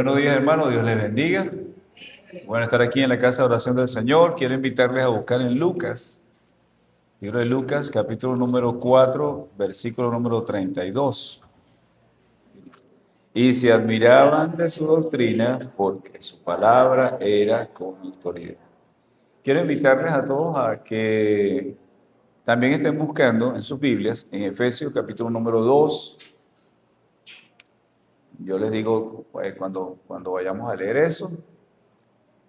Buenos días, hermanos. Dios les bendiga. Bueno, estar aquí en la casa de oración del Señor. Quiero invitarles a buscar en Lucas, libro de Lucas, capítulo número 4, versículo número 32. Y se admiraban de su doctrina porque su palabra era con autoridad. Quiero invitarles a todos a que también estén buscando en sus Biblias, en Efesios, capítulo número 2. Yo les digo cuando vayamos a leer eso.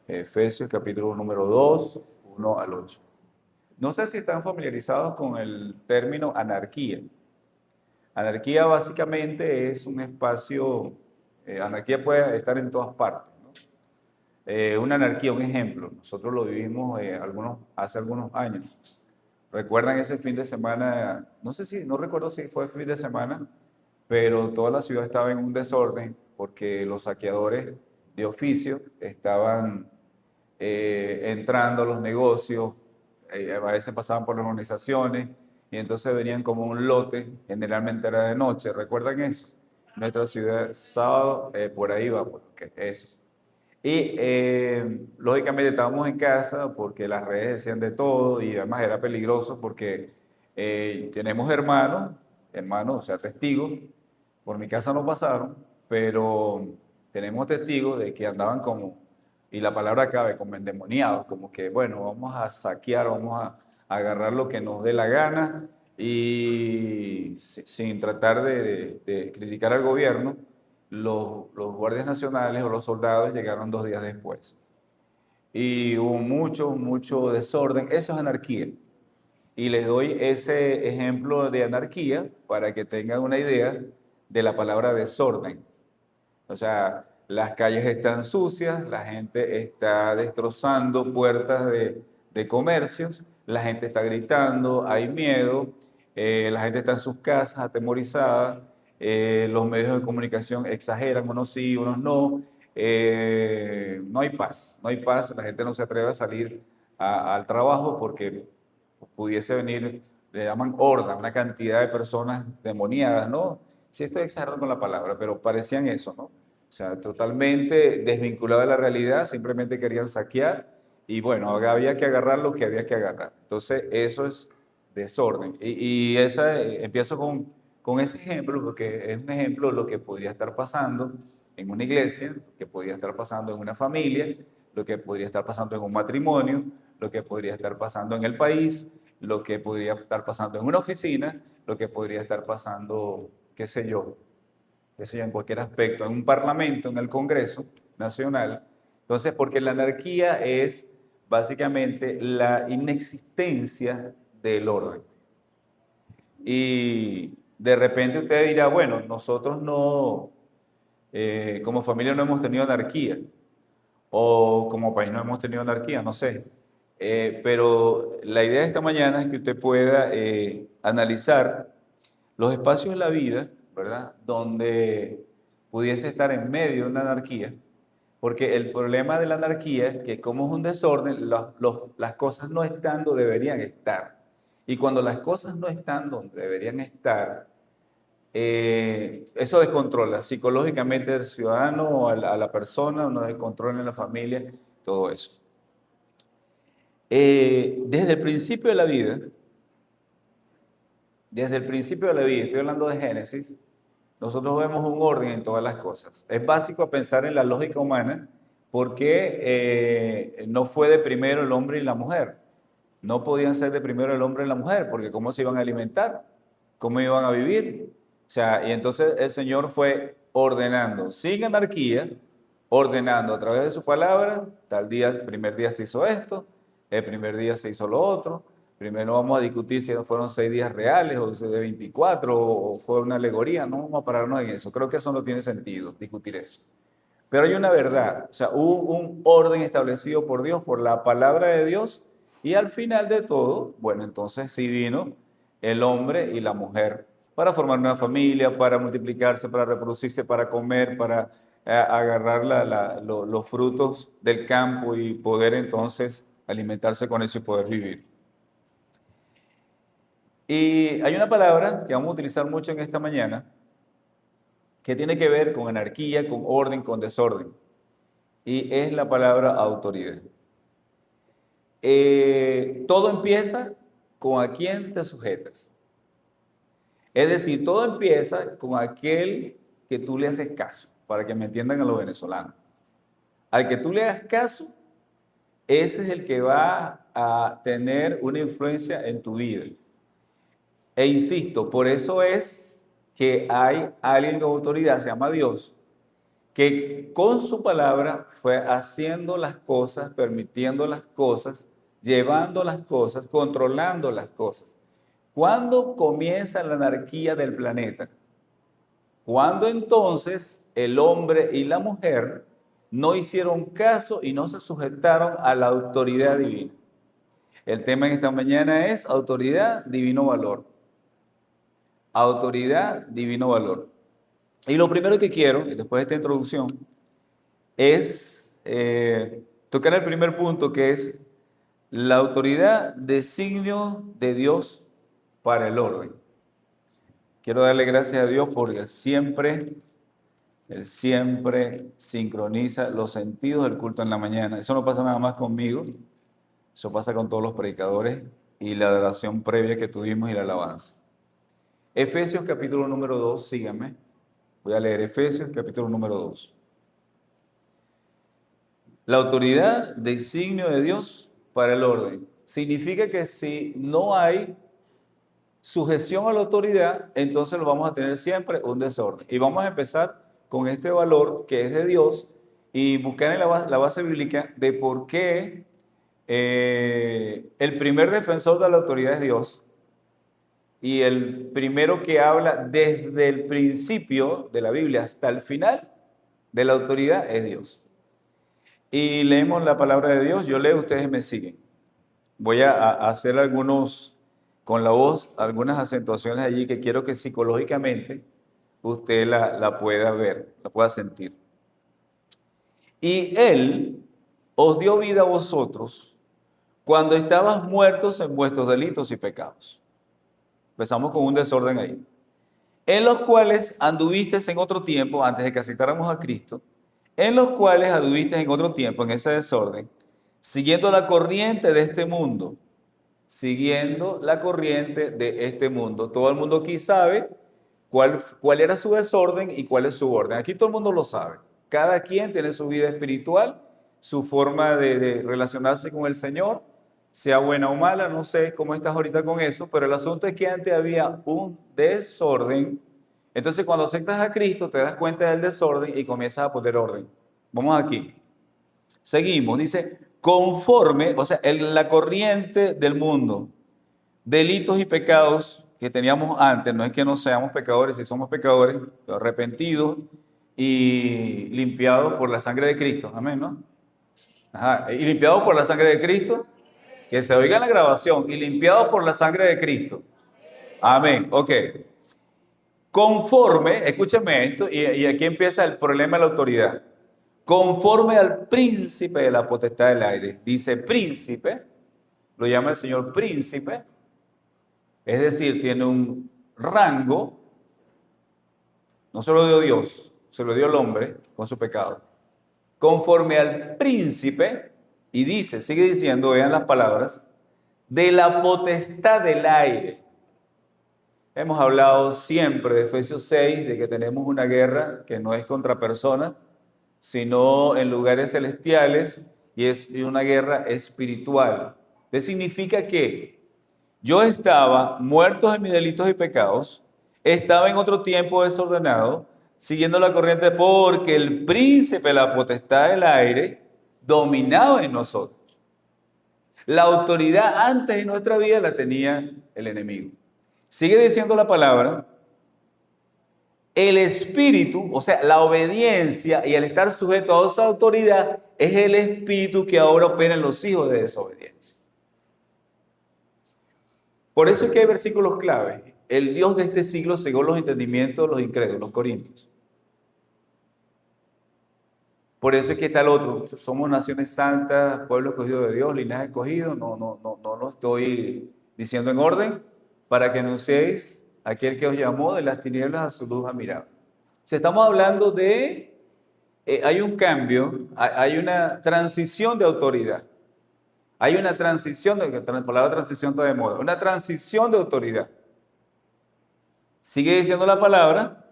Efesios capítulo número 2, 1 al 8. No sé si están familiarizados con el término anarquía. Anarquía básicamente es un espacio, anarquía puede estar en todas partes, ¿no? Una anarquía, un ejemplo, nosotros lo vivimos hace algunos años. ¿Recuerdan ese fin de semana? No recuerdo si fue fin de semana, pero toda la ciudad estaba en un desorden porque los saqueadores de oficio estaban entrando a los negocios, a veces pasaban por las organizaciones y entonces venían como un lote, generalmente era de noche. ¿Recuerdan eso? Nuestra ciudad, sábado, por ahí va, porque eso. Y lógicamente estábamos en casa porque las redes decían de todo y además era peligroso porque tenemos hermanos, o sea, testigos. Por mi casa no pasaron, pero tenemos testigos de que andaban como, y la palabra cabe, como endemoniados, como que, bueno, vamos a saquear, vamos a agarrar lo que nos dé la gana y sin tratar de criticar al gobierno, los guardias nacionales o los soldados llegaron 2 días después. Y hubo mucho desorden. Eso es anarquía. Y les doy ese ejemplo de anarquía para que tengan una idea de la palabra desorden. O sea, las calles están sucias, la gente está destrozando puertas de comercios, la gente está gritando, hay miedo, la gente está en sus casas atemorizada, los medios de comunicación exageran, unos sí, unos no, no hay paz, no hay paz, la gente no se atreve a salir al trabajo porque pudiese venir, le llaman horda, una cantidad de personas demoníadas, ¿no? Sí estoy exagerando con la palabra, pero parecían eso, ¿no? O sea, totalmente desvinculado de la realidad, simplemente querían saquear y bueno, había que agarrar lo que había que agarrar. Entonces, eso es desorden. Empiezo con ese ejemplo porque es un ejemplo de lo que podría estar pasando en una iglesia, lo que podría estar pasando en una familia, lo que podría estar pasando en un matrimonio, lo que podría estar pasando en el país, lo que podría estar pasando en una oficina, lo que podría estar pasando, qué sé yo, en cualquier aspecto, en un parlamento, en el Congreso Nacional. Entonces, porque la anarquía es básicamente la inexistencia del orden. Y de repente usted dirá, bueno, nosotros no, como familia no hemos tenido anarquía, o como país no hemos tenido anarquía, no sé. Pero la idea de esta mañana es que usted pueda analizar los espacios de la vida, ¿verdad? Donde pudiese estar en medio de una anarquía, porque el problema de la anarquía es que como es un desorden, las cosas no están donde deberían estar. Y cuando las cosas no están donde deberían estar, eso descontrola psicológicamente al ciudadano o a la persona, no descontrola en la familia, todo eso. Desde el principio de la vida, estoy hablando de Génesis, nosotros vemos un orden en todas las cosas. Es básico pensar en la lógica humana porque no fue de primero el hombre y la mujer. No podían ser de primero el hombre y la mujer porque ¿cómo se iban a alimentar? ¿Cómo iban a vivir? O sea, y entonces el Señor fue ordenando, sin anarquía, ordenando a través de su palabra, tal día, el primer día se hizo esto, el primer día se hizo lo otro, primero vamos a discutir si fueron 6 días reales o de 24 o fue una alegoría, no vamos a pararnos en eso, creo que eso no tiene sentido, discutir eso. Pero hay una verdad, o sea, hubo un orden establecido por Dios, por la palabra de Dios, y al final de todo, bueno, entonces sí vino el hombre y la mujer para formar una familia, para multiplicarse, para reproducirse, para comer, para agarrar los frutos del campo y poder entonces alimentarse con eso y poder vivir. Y hay una palabra que vamos a utilizar mucho en esta mañana, que tiene que ver con anarquía, con orden, con desorden. Y es la palabra autoridad. Todo empieza con a quién te sujetas. Es decir, todo empieza con aquel que tú le haces caso, para que me entiendan a los venezolanos. Al que tú le hagas caso, ese es el que va a tener una influencia en tu vida. E insisto, por eso es que hay alguien con autoridad, se llama Dios, que con su palabra fue haciendo las cosas, permitiendo las cosas, llevando las cosas, controlando las cosas. ¿Cuándo comienza la anarquía del planeta? Cuando entonces el hombre y la mujer no hicieron caso y no se sujetaron a la autoridad divina. El tema en esta mañana es autoridad, divino valor. Autoridad, divino valor. Y lo primero que quiero, y después de esta introducción, es tocar el primer punto, que es la autoridad, designio de Dios para el orden. Quiero darle gracias a Dios porque Él siempre sincroniza los sentidos del culto en la mañana. Eso no pasa nada más conmigo, eso pasa con todos los predicadores y la adoración previa que tuvimos y la alabanza. Efesios capítulo número 2, síganme. Voy a leer Efesios capítulo número 2. La autoridad, designio de Dios para el orden. Significa que si no hay sujeción a la autoridad, entonces lo vamos a tener siempre un desorden. Y vamos a empezar con este valor que es de Dios y buscar en la base bíblica de por qué el primer defensor de la autoridad es Dios y el primero que habla desde el principio de la Biblia hasta el final de la autoridad es Dios. Y leemos la palabra de Dios, yo leo, ustedes me siguen. Voy a hacer con la voz, algunas acentuaciones allí que quiero que psicológicamente usted la pueda ver, la pueda sentir. Y Él os dio vida a vosotros cuando estabas muertos en vuestros delitos y pecados. Empezamos con un desorden ahí. En los cuales anduvisteis en otro tiempo, antes de que aceptáramos a Cristo, en los cuales anduvisteis en otro tiempo, en ese desorden, siguiendo la corriente de este mundo. Siguiendo la corriente de este mundo. Todo el mundo aquí sabe cuál era su desorden y cuál es su orden. Aquí todo el mundo lo sabe. Cada quien tiene su vida espiritual, su forma de relacionarse con el Señor, sea buena o mala, no sé cómo estás ahorita con eso, pero el asunto es que antes había un desorden. Entonces cuando aceptas a Cristo te das cuenta del desorden y comienzas a poner orden. Vamos aquí. Seguimos, dice, conforme, o sea, la corriente del mundo, delitos y pecados que teníamos antes, no es que no seamos pecadores, si somos pecadores, pero arrepentidos y limpiados por la sangre de Cristo, amén, ¿no? Ajá, y limpiados por la sangre de Cristo, que se oiga en la grabación, y limpiados por la sangre de Cristo, amén, ok. Conforme, escúcheme esto, y aquí empieza el problema de la autoridad. Conforme al príncipe de la potestad del aire. Dice príncipe, lo llama el Señor príncipe, es decir, tiene un rango, no se lo dio Dios, se lo dio el hombre con su pecado. Conforme al príncipe, y dice, sigue diciendo, vean las palabras, de la potestad del aire. Hemos hablado siempre de Efesios 6, de que tenemos una guerra que no es contra personas, sino en lugares celestiales, y es una guerra espiritual. ¿Qué significa? Que yo estaba muerto en mis delitos y pecados, estaba en otro tiempo desordenado, siguiendo la corriente porque el príncipe, la potestad del aire, dominaba en nosotros. La autoridad antes en nuestra vida la tenía el enemigo. Sigue diciendo la palabra. El espíritu, o sea, la obediencia y el estar sujeto a esa autoridad es el espíritu que ahora opera en los hijos de desobediencia. Por eso es que hay versículos claves. El Dios de este siglo cegó los entendimientos de los incrédulos, los corintios. Por eso es que está el otro. Somos naciones santas, pueblo escogido de Dios, linaje escogido. No lo estoy diciendo en orden para que anunciéis aquel que os llamó de las tinieblas a su luz admirable. sea, estamos hablando de, hay un cambio, hay una transición de autoridad. Hay una transición, la palabra transición está de moda, una transición de autoridad. Sigue diciendo la palabra,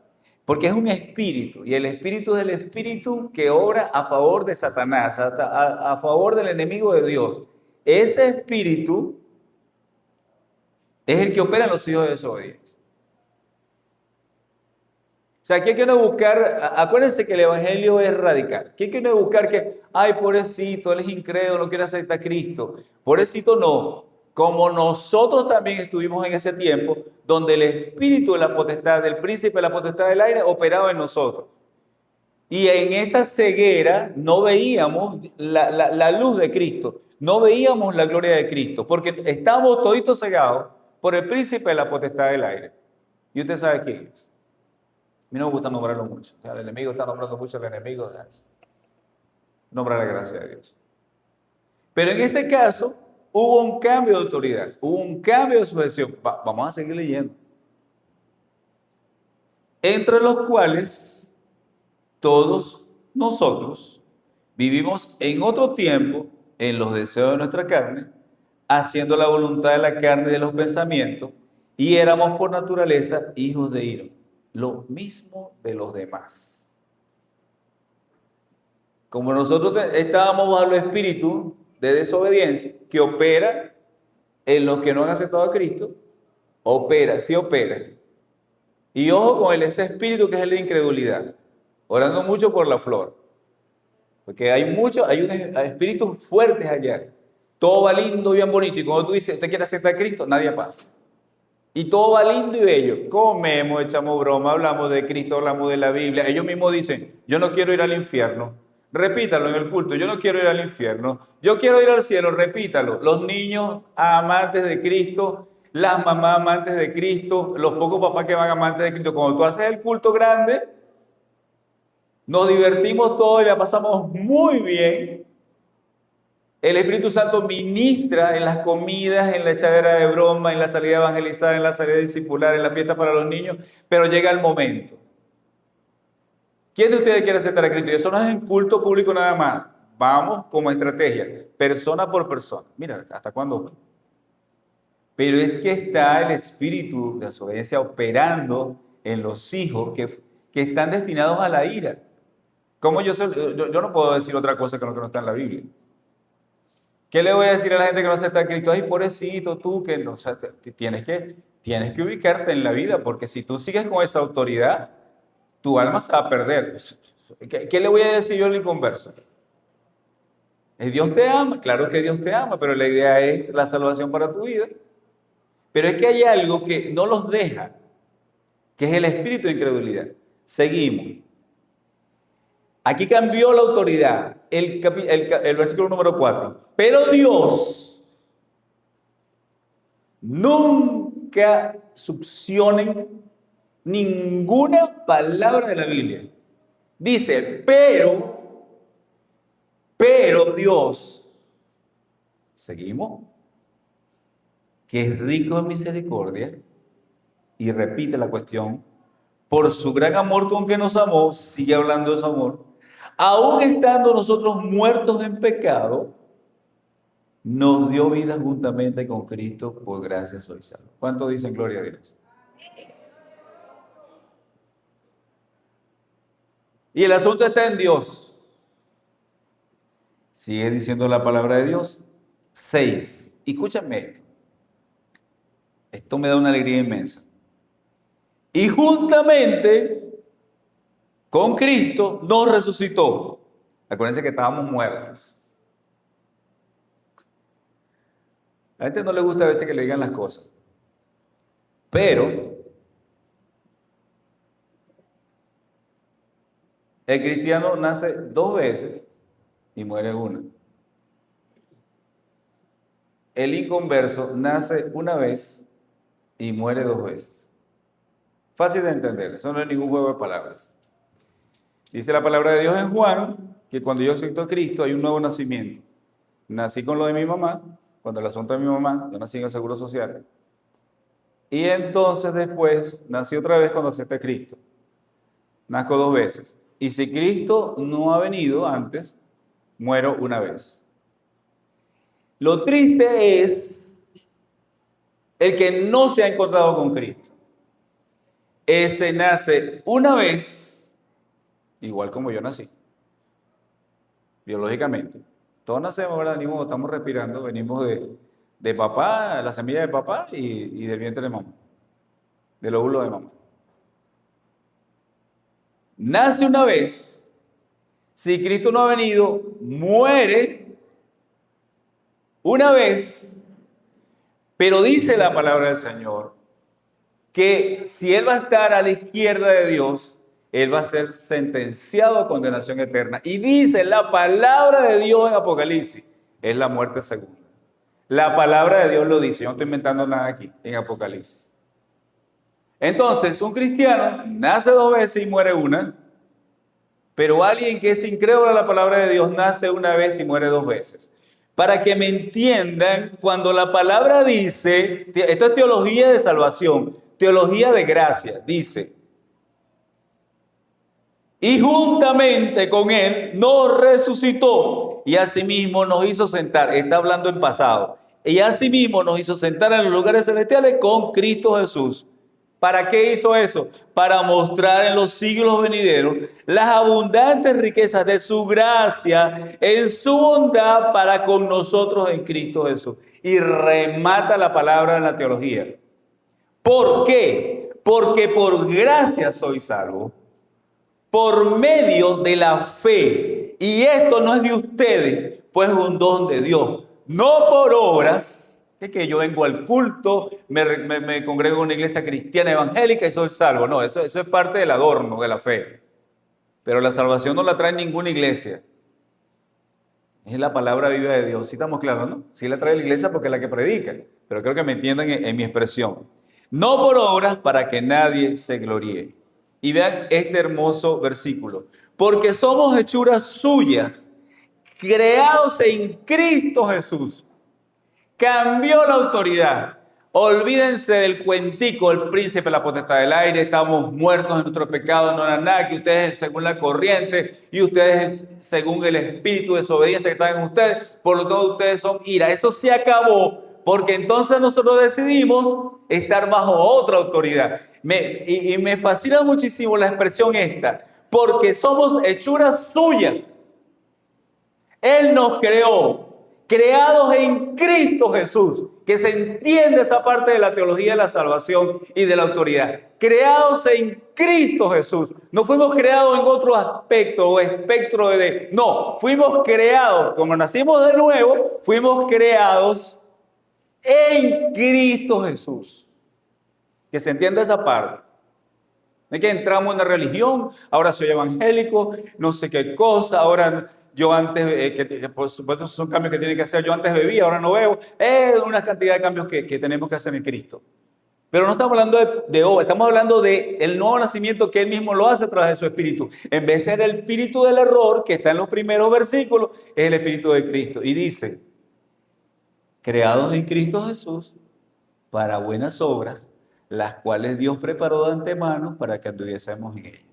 porque es un espíritu, y el espíritu es el espíritu que obra a favor de Satanás, a favor del enemigo de Dios. Ese espíritu es el que opera en los hijos de desobediencia. O sea, ¿quién quiere buscar? Acuérdense que el evangelio es radical. ¿Quién quiere buscar que, ay, pobrecito, él es incrédulo, no quiere aceptar a Cristo? Pobrecito no. Como nosotros también estuvimos en ese tiempo, donde el espíritu de la potestad, del príncipe de la potestad del aire, operaba en nosotros. Y en esa ceguera no veíamos la luz de Cristo, no veíamos la gloria de Cristo, porque estábamos toditos cegados por el príncipe de la potestad del aire. Y usted sabe quién es. A mí no me gusta nombrarlo mucho. O sea, el enemigo está nombrando mucho al enemigo. Nombra la gracia de Dios. Pero en este caso hubo un cambio de autoridad, hubo un cambio de sujeción. Vamos a seguir leyendo. Entre los cuales todos nosotros vivimos en otro tiempo en los deseos de nuestra carne, haciendo la voluntad de la carne y de los pensamientos, y éramos por naturaleza hijos de ira. Lo mismo de los demás. Como nosotros estábamos bajo el espíritu de desobediencia que opera en los que no han aceptado a Cristo, opera, sí opera. Y ojo con ese espíritu que es el de incredulidad, orando mucho por la flor. Porque hay espíritus fuertes allá. Todo va lindo, bien bonito. Y cuando tú dices, ¿usted quiere aceptar a Cristo? Nadie pasa. Y todo va lindo y bello. Comemos, echamos broma, hablamos de Cristo, hablamos de la Biblia. Ellos mismos dicen, yo no quiero ir al infierno. Repítalo en el culto, yo no quiero ir al infierno. Yo quiero ir al cielo, repítalo. Los niños amantes de Cristo, las mamás amantes de Cristo, los pocos papás que van amantes de Cristo. Cuando tú haces el culto grande, nos divertimos todos y la pasamos muy bien. El Espíritu Santo ministra en las comidas, en la echadera de broma, en la salida a evangelizar, en la salida discipular, en la fiesta para los niños, pero llega el momento. ¿Quién de ustedes quiere aceptar a Cristo? Y eso no es en culto público nada más. Vamos como estrategia, persona por persona. Mira, ¿hasta cuándo? Pero es que está el espíritu de desobediencia operando en los hijos que están destinados a la ira. ¿Cómo yo no puedo decir otra cosa que lo que no está en la Biblia? ¿Qué le voy a decir a la gente que no acepta a Cristo? Ay, pobrecito, tú que no, o sea, tienes que ubicarte en la vida, porque si tú sigues con esa autoridad, tu alma se va a perder. ¿Qué le voy a decir yo al inconverso? Dios te ama, claro que Dios te ama, pero la idea es la salvación para tu vida. Pero es que hay algo que no los deja, que es el espíritu de incredulidad. Seguimos. Aquí cambió la autoridad, el versículo número 4. Pero Dios nunca succionen ninguna palabra de la Biblia. Dice, pero Dios, seguimos, que es rico en misericordia, y repite la cuestión, por su gran amor con que nos amó, sigue hablando de su amor, aún estando nosotros muertos en pecado, nos dio vida juntamente con Cristo, por gracia soy salvo. ¿Cuántos dicen gloria a Dios? Y el asunto está en Dios. Sigue diciendo la palabra de Dios. 6. Escúchame esto. Esto me da una alegría inmensa. Y juntamente con Cristo nos resucitó. Acuérdense que estábamos muertos. A la gente no le gusta a veces que le digan las cosas. Pero el cristiano nace 2 veces y muere una. El inconverso nace una vez y muere 2 veces. Fácil de entender, eso no es ningún juego de palabras. Dice la palabra de Dios en Juan que cuando yo acepto a Cristo hay un nuevo nacimiento. Nací con lo de mi mamá, cuando el asunto de mi mamá, yo nací en el Seguro Social. Y entonces después nací otra vez cuando acepté a Cristo. nazco dos veces. Y si Cristo no ha venido antes, muero una vez. Lo triste es el que no se ha encontrado con Cristo. Ese nace una vez, igual como yo nací, biológicamente. Todos nacemos, ¿verdad? Venimos, estamos respirando, venimos de papá, la semilla de papá y del vientre de mamá, del óvulo de mamá. Nace una vez, si Cristo no ha venido, muere una vez, pero dice la palabra del Señor que si Él va a estar a la izquierda de Dios, Él va a ser sentenciado a condenación eterna. Y dice la palabra de Dios en Apocalipsis, es la muerte segunda. La palabra de Dios lo dice, yo no estoy inventando nada aquí en Apocalipsis. Entonces, un cristiano nace dos veces y muere una, pero alguien que es incrédulo a la palabra de Dios nace una vez y muere dos veces. Para que me entiendan, cuando la palabra dice, esto es teología de salvación, teología de gracia, dice, y juntamente con Él nos resucitó y asimismo nos hizo sentar, está hablando en pasado, y asimismo nos hizo sentar en los lugares celestiales con Cristo Jesús. ¿Para qué hizo eso? Para mostrar en los siglos venideros las abundantes riquezas de su gracia en su bondad para con nosotros en Cristo Jesús. Y remata la palabra en la teología. ¿Por qué? Porque por gracia soy salvo, por medio de la fe. Y esto no es de ustedes, pues es un don de Dios, no por obras. Que yo vengo al culto, me congrego en una iglesia cristiana evangélica y soy salvo. No, eso es parte del adorno de la fe. Pero la salvación no la trae ninguna iglesia. Es la palabra viva de Dios. Sí estamos claros, ¿no? Sí la trae la iglesia porque es la que predica. Pero creo que me entiendan en mi expresión. No por obras para que nadie se gloríe. Y vean este hermoso versículo. Porque somos hechuras suyas, creados en Cristo Jesús. Cambió la autoridad. Olvídense del cuentico, el príncipe, la potestad del aire, estamos muertos en nuestro pecado, no era nada, que ustedes según la corriente y ustedes según el espíritu de desobediencia que están en ustedes, por lo tanto ustedes son ira. Eso se acabó porque entonces nosotros decidimos estar bajo otra autoridad. Y me fascina muchísimo la expresión esta, porque somos hechuras suyas. Él nos creó, creados en Cristo Jesús, que se entiende esa parte de la teología de la salvación y de la autoridad. Creados en Cristo Jesús. No fuimos creados en otro aspecto o espectro de... No, fuimos creados, como nacimos de nuevo, fuimos creados en Cristo Jesús. Que se entienda esa parte. No es que entramos en una religión, ahora soy evangélico, no sé qué cosa, ahora... Yo antes, que por supuesto son cambios que tiene que hacer, yo antes bebía, ahora no bebo, una cantidad de cambios que tenemos que hacer en Cristo. Pero no estamos hablando de obra, estamos hablando del nuevo nacimiento que Él mismo lo hace a través de su Espíritu. En vez de ser el espíritu del error, que está en los primeros versículos, es el Espíritu de Cristo. Y dice, creados en Cristo Jesús para buenas obras, las cuales Dios preparó de antemano para que anduviésemos en ellas.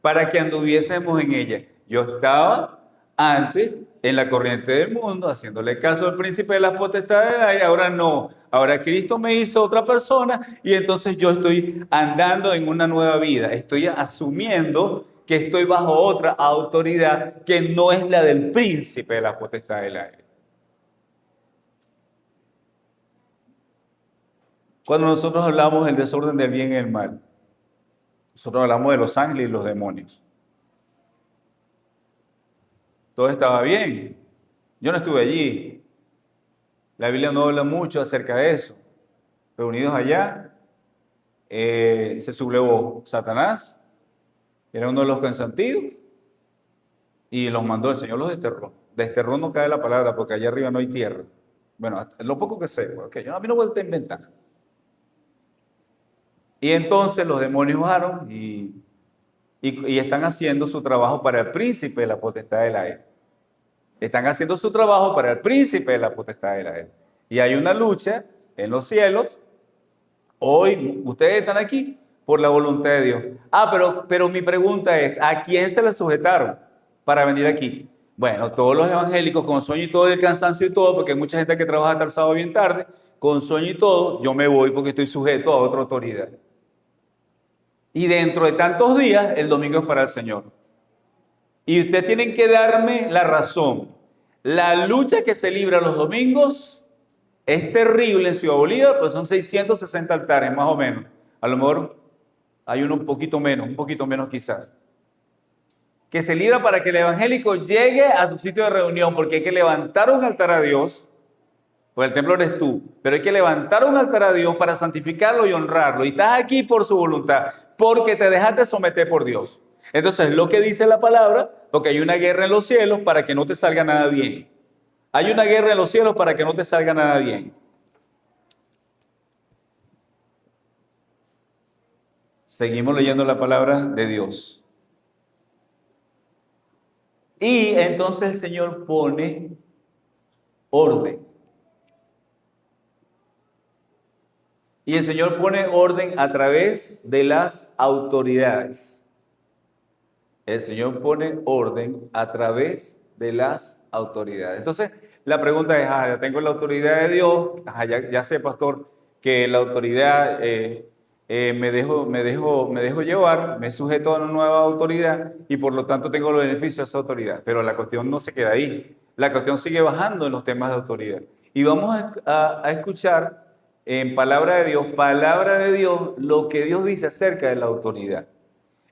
Para que anduviésemos en ellas. Yo estaba... antes, en la corriente del mundo, haciéndole caso al príncipe de las potestades del aire, ahora no. Ahora Cristo me hizo otra persona y entonces yo estoy andando en una nueva vida. Estoy asumiendo que estoy bajo otra autoridad que no es la del príncipe de las potestades del aire. Cuando nosotros hablamos del desorden del bien y el mal, nosotros hablamos de los ángeles y los demonios. Todo estaba bien. Yo no estuve allí. La Biblia no habla mucho acerca de eso. Reunidos allá, se sublevó Satanás, era uno de los consentidos, y los mandó, el Señor los desterró. Desterró no cae la palabra, porque allá arriba no hay tierra. Bueno, lo poco que sé, porque a mí no vuelvo a inventar. Y entonces los demonios bajaron y están haciendo su trabajo para el príncipe de la potestad del aire. Están haciendo su trabajo para el príncipe de la potestad del aire. Y hay una lucha en los cielos. Hoy ustedes están aquí por la voluntad de Dios. Pero mi pregunta es, ¿a quién se le sujetaron para venir aquí? Bueno, todos los evangélicos con sueño y todo, el cansancio y todo, porque hay mucha gente que trabaja hasta el sábado bien tarde, con sueño y todo, yo me voy porque estoy sujeto a otra autoridad. Y dentro de tantos días, el domingo es para el Señor. Y ustedes tienen que darme la razón. La lucha que se libra los domingos es terrible en Ciudad Bolívar, pues son 660 altares más o menos. A lo mejor hay uno un poquito menos quizás. Que se libra para que el evangélico llegue a su sitio de reunión, porque hay que levantar un altar a Dios, pues el templo eres tú, pero hay que levantar un altar a Dios para santificarlo y honrarlo. Y estás aquí por su voluntad, porque te dejaste someter por Dios. Entonces, lo que dice la palabra, porque hay una guerra en los cielos para que no te salga nada bien. Hay una guerra en los cielos para que no te salga nada bien. Seguimos leyendo la palabra de Dios. Y entonces el Señor pone orden. Y el Señor pone orden a través de las autoridades. El Señor pone orden a través de las autoridades. Entonces, la pregunta es, ya tengo la autoridad de Dios, ya sé, pastor, que la autoridad me dejo llevar, me sujeto a una nueva autoridad y por lo tanto tengo los beneficios de esa autoridad. Pero la cuestión no se queda ahí. La cuestión sigue bajando en los temas de autoridad. Y vamos a escuchar en palabra de Dios, lo que Dios dice acerca de la autoridad.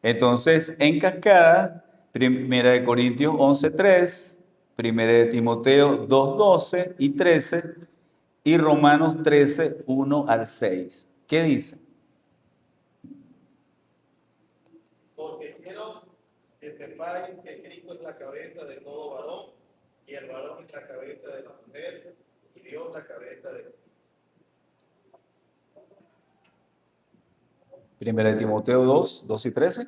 Entonces, en cascada, 1 Corintios 11:3, 1 Timoteo 2:12 y 13, y Romanos 13:1 al 6. ¿Qué dice? Porque quiero que sepáis que Cristo es la cabeza de todo varón, y el varón es la cabeza de la mujer, y Dios la cabeza de... 1 Timoteo 2:12 y 13.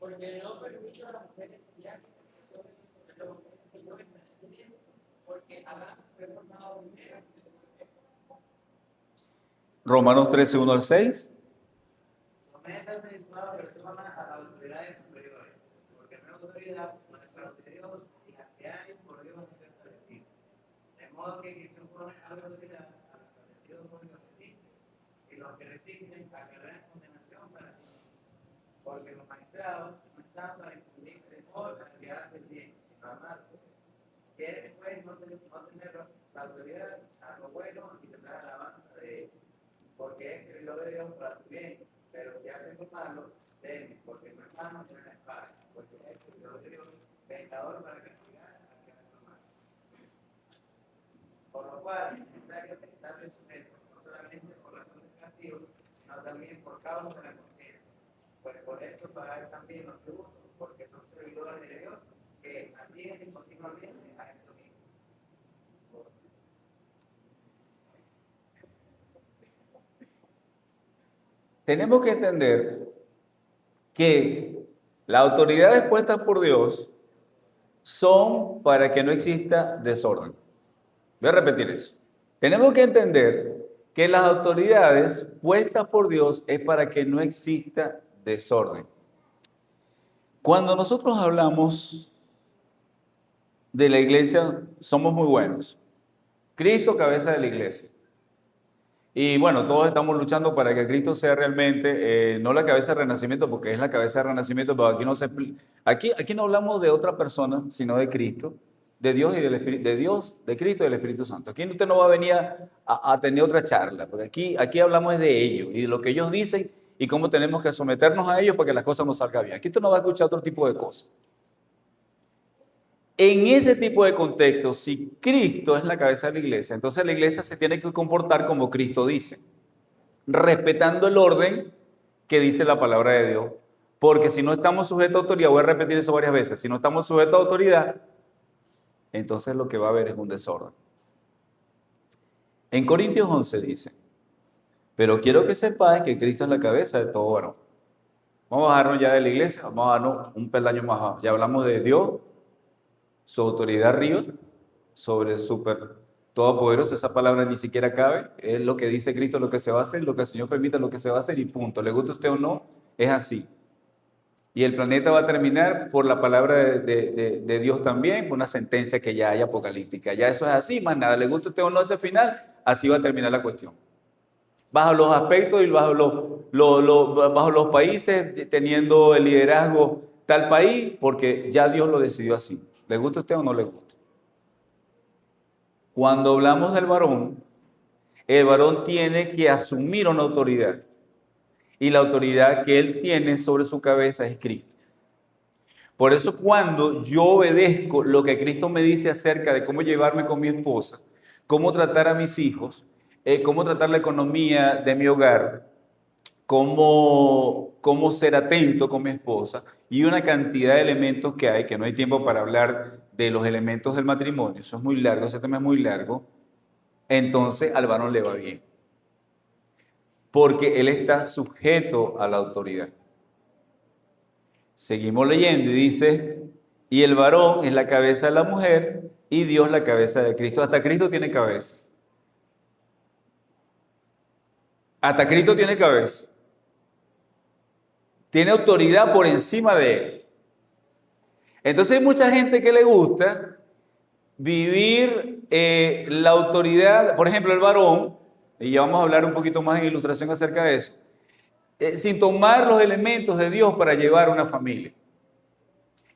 Porque no permito a las mujeres ya porque Adán fue formado primero. Romanos 13:1 al 6. Sométase toda persona a las autoridades superiores, porque no hay autoridad más para de Dios y las que hay por Dios es establecido. De modo que quien se opone a la autoridad, a lo establecido por Dios resiste, y los que resisten acarrean condenación para sí. Porque los magistrados no están para infundir temor al que hace el bien, sino amarlo. Quieren pues no tener la autoridad a lo bueno y tendrá alabanza de él, porque es servidor de Dios para tu bien. Pero si hacen lo malo, temen, porque no es mano en la espada, porque es servidor de Dios, pecador para castigar al que hace lo malo. Por lo cual es necesario estar sujetos, no solamente por razón del castigo, sino también por causa de la conciencia. Pues por esto pagar también los tributos, porque son servidores de Dios que atienden continuamente a esto mismo. Tenemos que entender que las autoridades puestas por Dios son para que no exista desorden. Voy a repetir eso. Tenemos que entender que las autoridades puestas por Dios es para que no exista desorden. Cuando nosotros hablamos de la iglesia, somos muy buenos. Cristo, cabeza de la iglesia. Y bueno, todos estamos luchando para que Cristo sea realmente, no la cabeza de renacimiento, porque es la cabeza de renacimiento, pero aquí no hablamos de otra persona, sino de Cristo, de Dios y del Espíritu, de Dios, de Cristo y del Espíritu Santo. Aquí usted no va a venir a tener otra charla, porque aquí hablamos de ellos y de lo que ellos dicen y cómo tenemos que someternos a ellos para que las cosas nos salgan bien. Aquí usted no va a escuchar otro tipo de cosas. En ese tipo de contexto, si Cristo es la cabeza de la iglesia, entonces la iglesia se tiene que comportar como Cristo dice, respetando el orden que dice la palabra de Dios. Porque si no estamos sujetos a autoridad, voy a repetir eso varias veces, si no estamos sujetos a autoridad, entonces lo que va a haber es un desorden. En Corintios 11 dice, pero quiero que sepáis que Cristo es la cabeza de todo varón. Vamos a bajarnos ya de la iglesia, vamos a bajarnos un peldaño más abajo. Ya hablamos de Dios, su autoridad arriba, sobre todopoderoso, esa palabra ni siquiera cabe, es lo que dice Cristo, lo que se va a hacer, lo que el Señor permite, lo que se va a hacer y punto. Le guste a usted o no, es así. Y el planeta va a terminar por la palabra de Dios también, por una sentencia que ya hay apocalíptica. Ya eso es así, más nada, le guste a usted o no ese final, así va a terminar la cuestión. Bajo los aspectos y bajo los países teniendo el liderazgo tal país, porque ya Dios lo decidió así. ¿Le gusta a usted o no le gusta? Cuando hablamos del varón, el varón tiene que asumir una autoridad. Y la autoridad que él tiene sobre su cabeza es Cristo. Por eso cuando yo obedezco lo que Cristo me dice acerca de cómo llevarme con mi esposa, cómo tratar a mis hijos, cómo tratar la economía de mi hogar, cómo ser atento con mi esposa y una cantidad de elementos que hay, que no hay tiempo para hablar de los elementos del matrimonio, eso es muy largo, ese tema es muy largo, entonces al varón le va bien. Porque él está sujeto a la autoridad. Seguimos leyendo y dice, y el varón es la cabeza de la mujer y Dios la cabeza de Cristo. Hasta Cristo tiene cabeza. Hasta Cristo tiene cabeza. Tiene autoridad por encima de él. Entonces hay mucha gente que le gusta vivir la autoridad, por ejemplo el varón, y ya vamos a hablar un poquito más en ilustración acerca de eso, sin tomar los elementos de Dios para llevar una familia.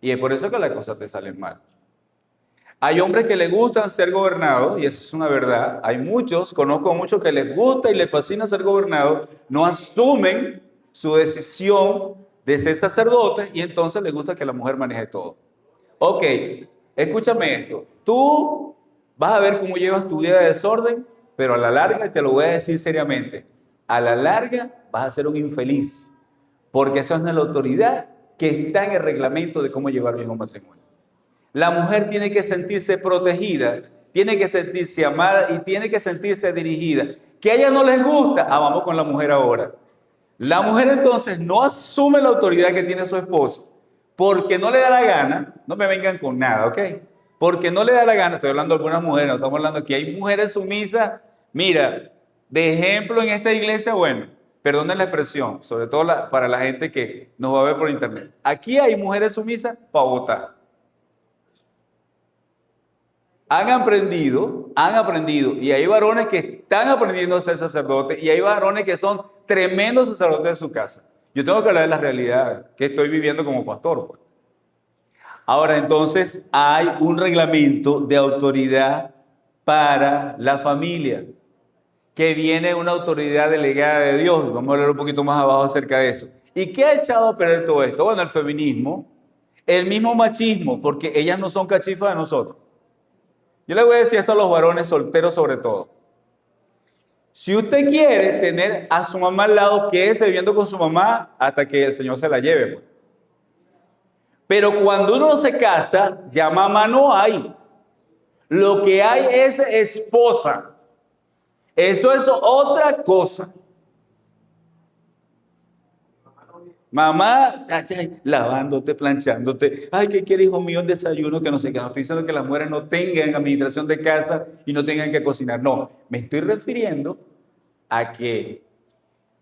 Y es por eso que las cosas te salen mal. Hay hombres que les gustan ser gobernados, y eso es una verdad. Hay muchos, conozco a muchos que les gusta y les fascina ser gobernados, no asumen su decisión de ser sacerdotes y entonces les gusta que la mujer maneje todo. Ok, escúchame esto. Tú vas a ver cómo llevas tu vida de desorden, pero a la larga, te lo voy a decir seriamente, a la larga vas a ser un infeliz, porque esa es la autoridad que está en el reglamento de cómo llevar bien un matrimonio. La mujer tiene que sentirse protegida, tiene que sentirse amada y tiene que sentirse dirigida. Que a ella no les gusta, vamos con la mujer ahora. La mujer entonces no asume la autoridad que tiene su esposo porque no le da la gana, no me vengan con nada, ¿ok? Porque no le da la gana, estoy hablando de algunas mujeres, no estamos hablando aquí, hay mujeres sumisas, mira, de ejemplo en esta iglesia, bueno, perdonen la expresión, sobre todo para la gente que nos va a ver por internet. Aquí hay mujeres sumisas para votar. Han aprendido, y hay varones que están aprendiendo a ser sacerdotes, y hay varones que son tremendos sacerdotes de su casa. Yo tengo que hablar de la realidad que estoy viviendo como pastor, pues. Ahora, entonces, hay un reglamento de autoridad para la familia, que viene una autoridad delegada de Dios. Vamos a hablar un poquito más abajo acerca de eso. ¿Y qué ha echado a perder todo esto? Bueno, el feminismo, el mismo machismo, porque ellas no son cachifas de nosotros. Yo le voy a decir esto a los varones solteros sobre todo. Si usted quiere tener a su mamá al lado, quédese viviendo con su mamá hasta que el Señor se la lleve, pues. Pero cuando uno se casa, ya mamá no hay. Lo que hay es esposa. Eso es otra cosa. Mamá, lavándote, planchándote. Ay, ¿qué quiere, hijo mío, el desayuno? Que no sé qué. No estoy diciendo que las mujeres no tengan administración de casa y no tengan que cocinar. No, me estoy refiriendo a que,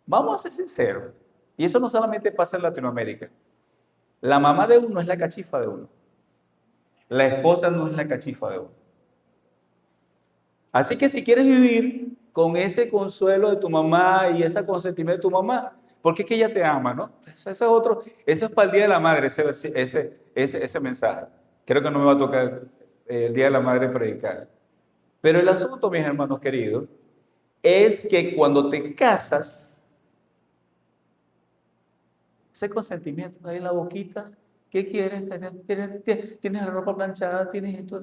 vamos a ser sinceros, y eso no solamente pasa en Latinoamérica. La mamá de uno es la cachifa de uno. La esposa no es la cachifa de uno. Así que si quieres vivir con ese consuelo de tu mamá y ese consentimiento de tu mamá, porque es que ella te ama, ¿no? Eso es otro, eso es para el Día de la Madre, ese mensaje. Creo que no me va a tocar el Día de la Madre predicar. Pero el asunto, mis hermanos queridos, es que cuando te casas, ese consentimiento ahí en la boquita, ¿qué quieres? ¿Tienes la ropa planchada? ¿Tienes esto?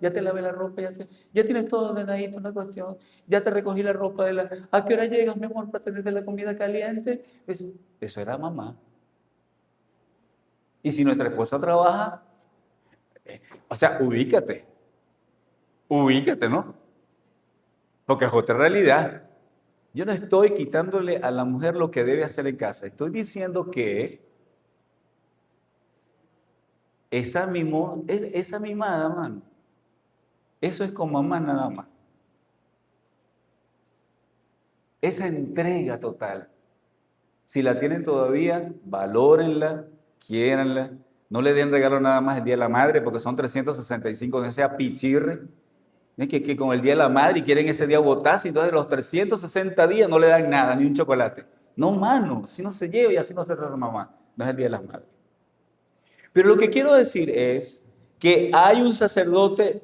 Ya te lavé la ropa, ya tienes todo ordenadito, una cuestión. Ya te recogí la ropa ¿A qué hora llegas, mi amor, para tenerte la comida caliente? Eso era mamá. Y si nuestra esposa trabaja, o sea, ubícate, ¿no? Porque es otra realidad. Yo no estoy quitándole a la mujer lo que debe hacer en casa. Estoy diciendo que esa mimada, mano, Eso es con mamá nada más. Esa entrega total. Si la tienen todavía, valórenla, quiéranla. No le den regalo nada más el Día de la Madre, porque son 365, no sea pichirre. Es que con el Día de la Madre y quieren ese día votarse, entonces los 360 días no le dan nada, ni un chocolate. No, mano, así no se lleva y así no se trata mamá. No es el Día de las Madres. Pero lo que quiero decir es que hay un sacerdote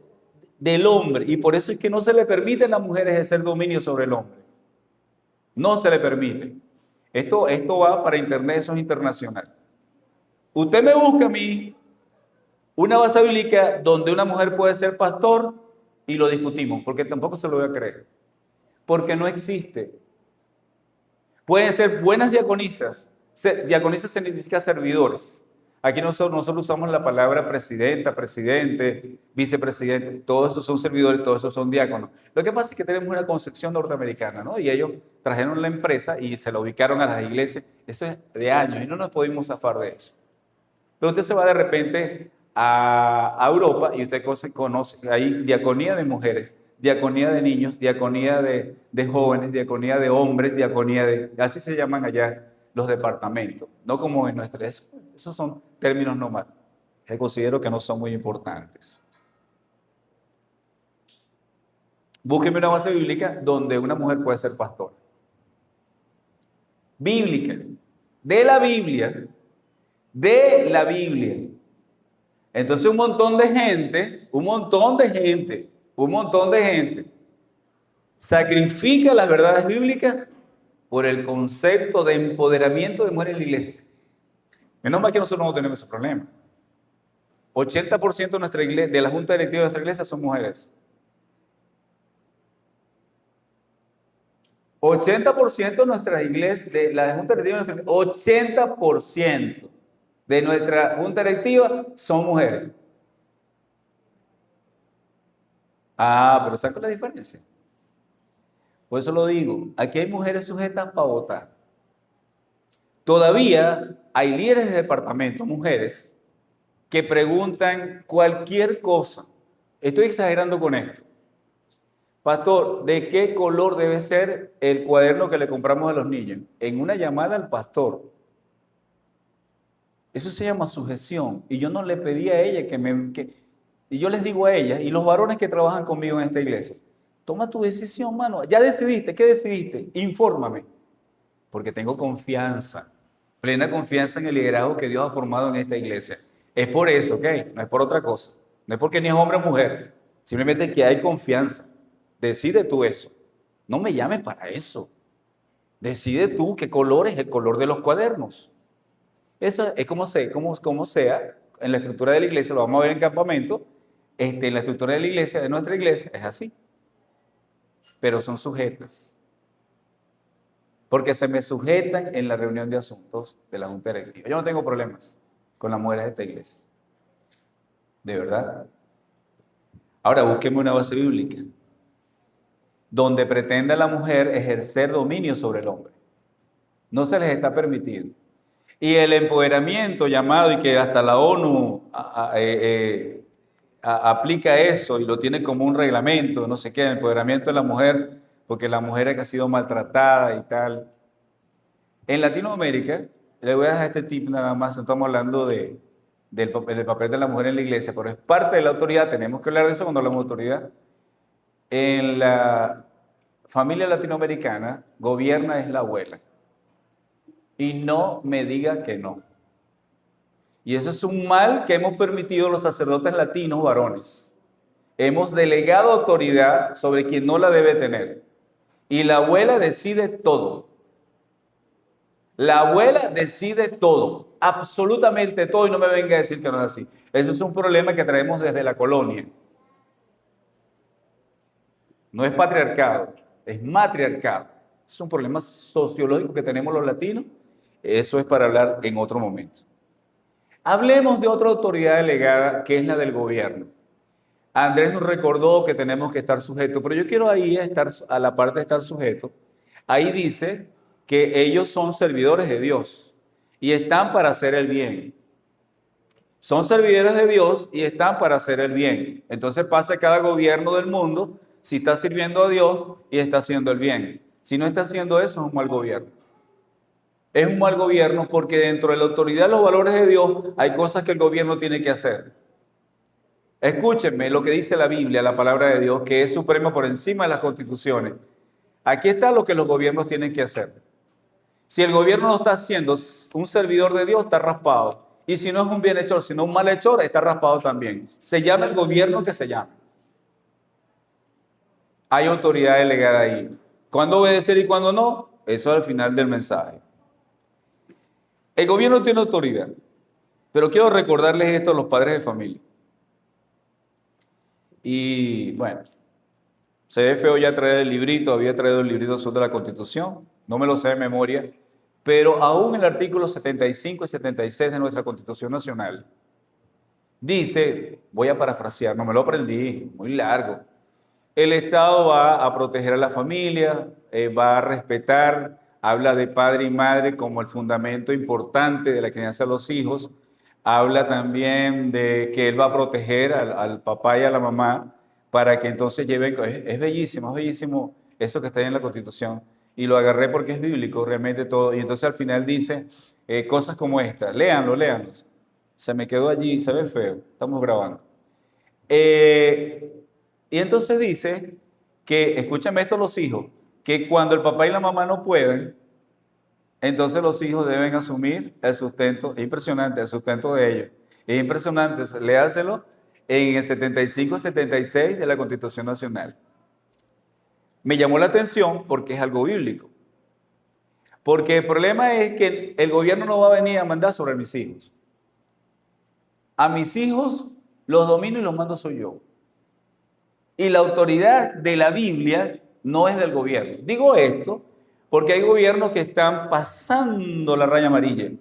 del hombre y por eso es que no se le permite a las mujeres ejercer dominio sobre el hombre. No se le permite. Esto va para internet, eso es internacional. Usted me busca a mí una base bíblica donde una mujer puede ser pastor y lo discutimos, porque tampoco se lo voy a creer. Porque no existe. Pueden ser buenas diaconisas. Diaconisas significa servidores. Aquí nosotros usamos la palabra presidenta, presidente, vicepresidente. Todos esos son servidores, todos esos son diáconos. Lo que pasa es que tenemos una concepción norteamericana, ¿no? Y ellos trajeron la empresa y se la ubicaron a las iglesias. Eso es de años y no nos pudimos zafar de eso. Pero usted se va de repente a Europa y usted conoce, hay diaconía de mujeres, diaconía de niños, diaconía de jóvenes, diaconía de hombres, así se llaman allá los departamentos, no como en nuestra, esos son términos normales, que considero que no son muy importantes. Búsqueme una base bíblica donde una mujer puede ser pastora. Bíblica, de la Biblia. Entonces un montón de gente sacrifica las verdades bíblicas por el concepto de empoderamiento de mujeres en la iglesia. Menos mal que nosotros no tenemos ese problema. 80% de nuestra iglesia, de la junta directiva de nuestra iglesia son mujeres. 80% de nuestras iglesias, de la junta directiva de nuestra iglesia, 80% de nuestra junta directiva son mujeres. Pero ¿sabes la diferencia? Por eso lo digo, aquí hay mujeres sujetas para votar. Todavía hay líderes de departamento, mujeres, que preguntan cualquier cosa. Estoy exagerando con esto. Pastor, ¿de qué color debe ser el cuaderno que le compramos a los niños? En una llamada al pastor. Eso se llama sujeción. Y yo no le pedí a ella y yo les digo a ella, y los varones que trabajan conmigo en esta iglesia, toma tu decisión, mano. ¿Ya decidiste? ¿Qué decidiste? Infórmame. Porque tengo confianza, plena confianza en el liderazgo que Dios ha formado en esta iglesia. Es por eso, ¿ok? No es por otra cosa. No es porque ni es hombre o mujer. Simplemente que hay confianza. Decide tú eso. No me llames para eso. Decide tú qué color es el color de los cuadernos. Eso es como sea, en la estructura de la iglesia, lo vamos a ver en campamento, en la estructura de la iglesia, de nuestra iglesia, es así. Pero son sujetas. Porque se me sujetan en la reunión de asuntos de la junta directiva. Yo no tengo problemas con las mujeres de esta iglesia. De verdad. Ahora búsqueme una base bíblica donde pretenda la mujer ejercer dominio sobre el hombre. No se les está permitido. Y el empoderamiento llamado, y que hasta la ONU aplica eso y lo tiene como un reglamento, no sé qué, el empoderamiento de la mujer, porque la mujer es que ha sido maltratada y tal. En Latinoamérica, le voy a dejar este tip nada más, no estamos hablando del papel de la mujer en la iglesia, pero es parte de la autoridad, tenemos que hablar de eso cuando hablamos de autoridad. En la familia latinoamericana, gobierna es la abuela. Y no me diga que no. Y eso es un mal que hemos permitido los sacerdotes latinos varones. Hemos delegado autoridad sobre quien no la debe tener. Y la abuela decide todo. La abuela decide todo, absolutamente todo, y no me venga a decir que no es así. Eso es un problema que traemos desde la colonia. No es patriarcado, es matriarcado. Es un problema sociológico que tenemos los latinos. Eso es para hablar en otro momento. Hablemos de otra autoridad delegada, que es la del gobierno. Andrés nos recordó que tenemos que estar sujetos, pero yo quiero ahí estar a la parte de estar sujeto. Ahí dice que ellos son servidores de Dios y están para hacer el bien. Son servidores de Dios y están para hacer el bien. Entonces pasa cada gobierno del mundo si está sirviendo a Dios y está haciendo el bien. Si no está haciendo eso, es un mal gobierno. Es un mal gobierno porque dentro de la autoridad de los valores de Dios hay cosas que el gobierno tiene que hacer. Escúchenme lo que dice la Biblia, la palabra de Dios, que es suprema por encima de las constituciones. Aquí está lo que los gobiernos tienen que hacer. Si el gobierno no está haciendo un servidor de Dios, está raspado. Y si no es un bienhechor, sino un malhechor, está raspado también. Se llama el gobierno que se llama. Hay autoridad delegada ahí. ¿Cuándo obedecer y cuándo no? Eso es al final del mensaje. El gobierno tiene autoridad, pero quiero recordarles esto a los padres de familia. Y bueno, se ve feo ya traer el librito, había traído el librito sobre la Constitución, no me lo sé de memoria, pero aún el artículo 75 y 76 de nuestra Constitución Nacional dice, voy a parafrasear, no me lo aprendí, muy largo, el Estado va a proteger a la familia, va a respetar, habla de padre y madre como el fundamento importante de la crianza de los hijos, habla también de que él va a proteger al papá y a la mamá para que entonces lleven, es bellísimo eso que está ahí en la Constitución, y lo agarré porque es bíblico realmente todo, y entonces al final dice cosas como esta, léanlo, se me quedó allí, se ve feo, estamos grabando. Y entonces dice que, escúchame esto los hijos, que cuando el papá y la mamá no pueden, entonces los hijos deben asumir el sustento, es impresionante, el sustento de ellos. Es impresionante, léaselo en el 75-76 de la Constitución Nacional. Me llamó la atención porque es algo bíblico. Porque el problema es que el gobierno no va a venir a mandar sobre mis hijos. A mis hijos los domino y los mando soy yo. Y la autoridad de la Biblia no es del gobierno. Digo esto porque hay gobiernos que están pasando la raya amarilla.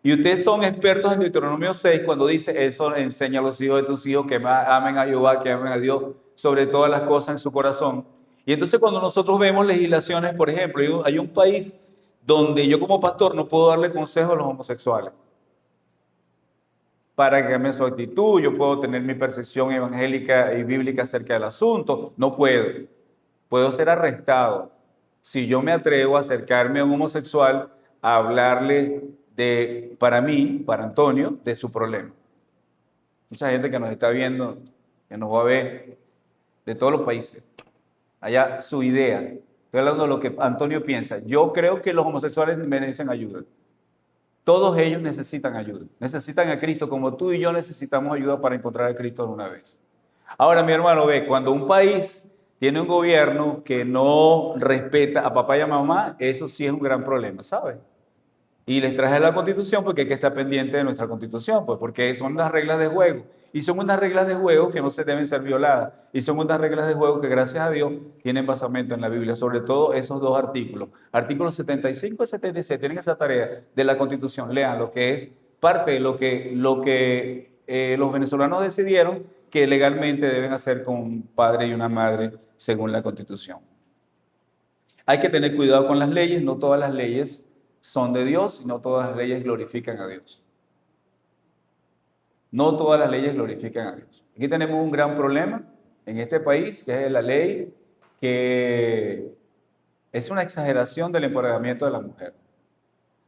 Y ustedes son expertos en Deuteronomio 6 cuando dice eso, enseña a los hijos de tus hijos que amen a Jehová, que amen a Dios sobre todas las cosas en su corazón. Y entonces cuando nosotros vemos legislaciones, por ejemplo, hay un país donde yo como pastor no puedo darle consejo a los homosexuales para que cambien su actitud, yo puedo tener mi percepción evangélica y bíblica acerca del asunto, no puedo. Puedo ser arrestado si yo me atrevo a acercarme a un homosexual a hablarle para mí, para Antonio, de su problema. Mucha gente que nos está viendo, que nos va a ver de todos los países, allá su idea. Estoy hablando de lo que Antonio piensa. Yo creo que los homosexuales merecen ayuda. Todos ellos necesitan ayuda. Necesitan a Cristo como tú y yo necesitamos ayuda para encontrar a Cristo de una vez. Ahora, mi hermano, ve, cuando un país tiene un gobierno que no respeta a papá y a mamá, eso sí es un gran problema, ¿sabes? Y les traje la Constitución porque hay que estar pendiente de nuestra Constitución, pues porque son las reglas de juego. Y son unas reglas de juego que no se deben ser violadas. Y son unas reglas de juego que, gracias a Dios, tienen basamento en la Biblia. Sobre todo esos dos artículos. Artículos 75 y 76 tienen esa tarea de la Constitución. Lean lo que es parte de lo que los venezolanos decidieron que legalmente deben hacer con un padre y una madre según la Constitución. Hay que tener cuidado con las leyes. No todas las leyes son de Dios y no todas las leyes glorifican a Dios. No todas las leyes glorifican a Dios. Aquí tenemos un gran problema en este país, que es la ley que es una exageración del empoderamiento de la mujer.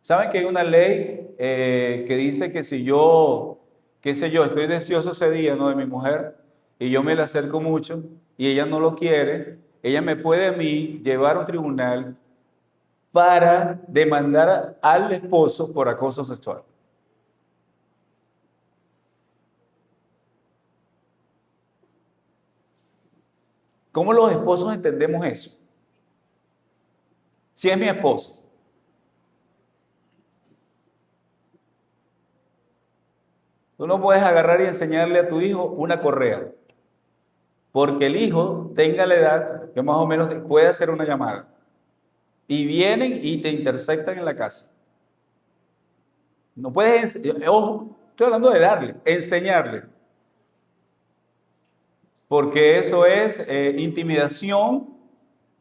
¿Saben que hay una ley que dice que si yo, qué sé yo, estoy deseoso ese día, ¿no?, de mi mujer, y yo me la acerco mucho y ella no lo quiere, ella me puede a mí llevar a un tribunal para demandar al esposo por acoso sexual? ¿Cómo los esposos entendemos eso? Si es mi esposa, tú no puedes agarrar y enseñarle a tu hijo una correa, porque el hijo tenga la edad que más o menos puede hacer una llamada. Y vienen y te interceptan en la casa. No puedes, ojo, estoy hablando de darle, enseñarle. Porque eso es intimidación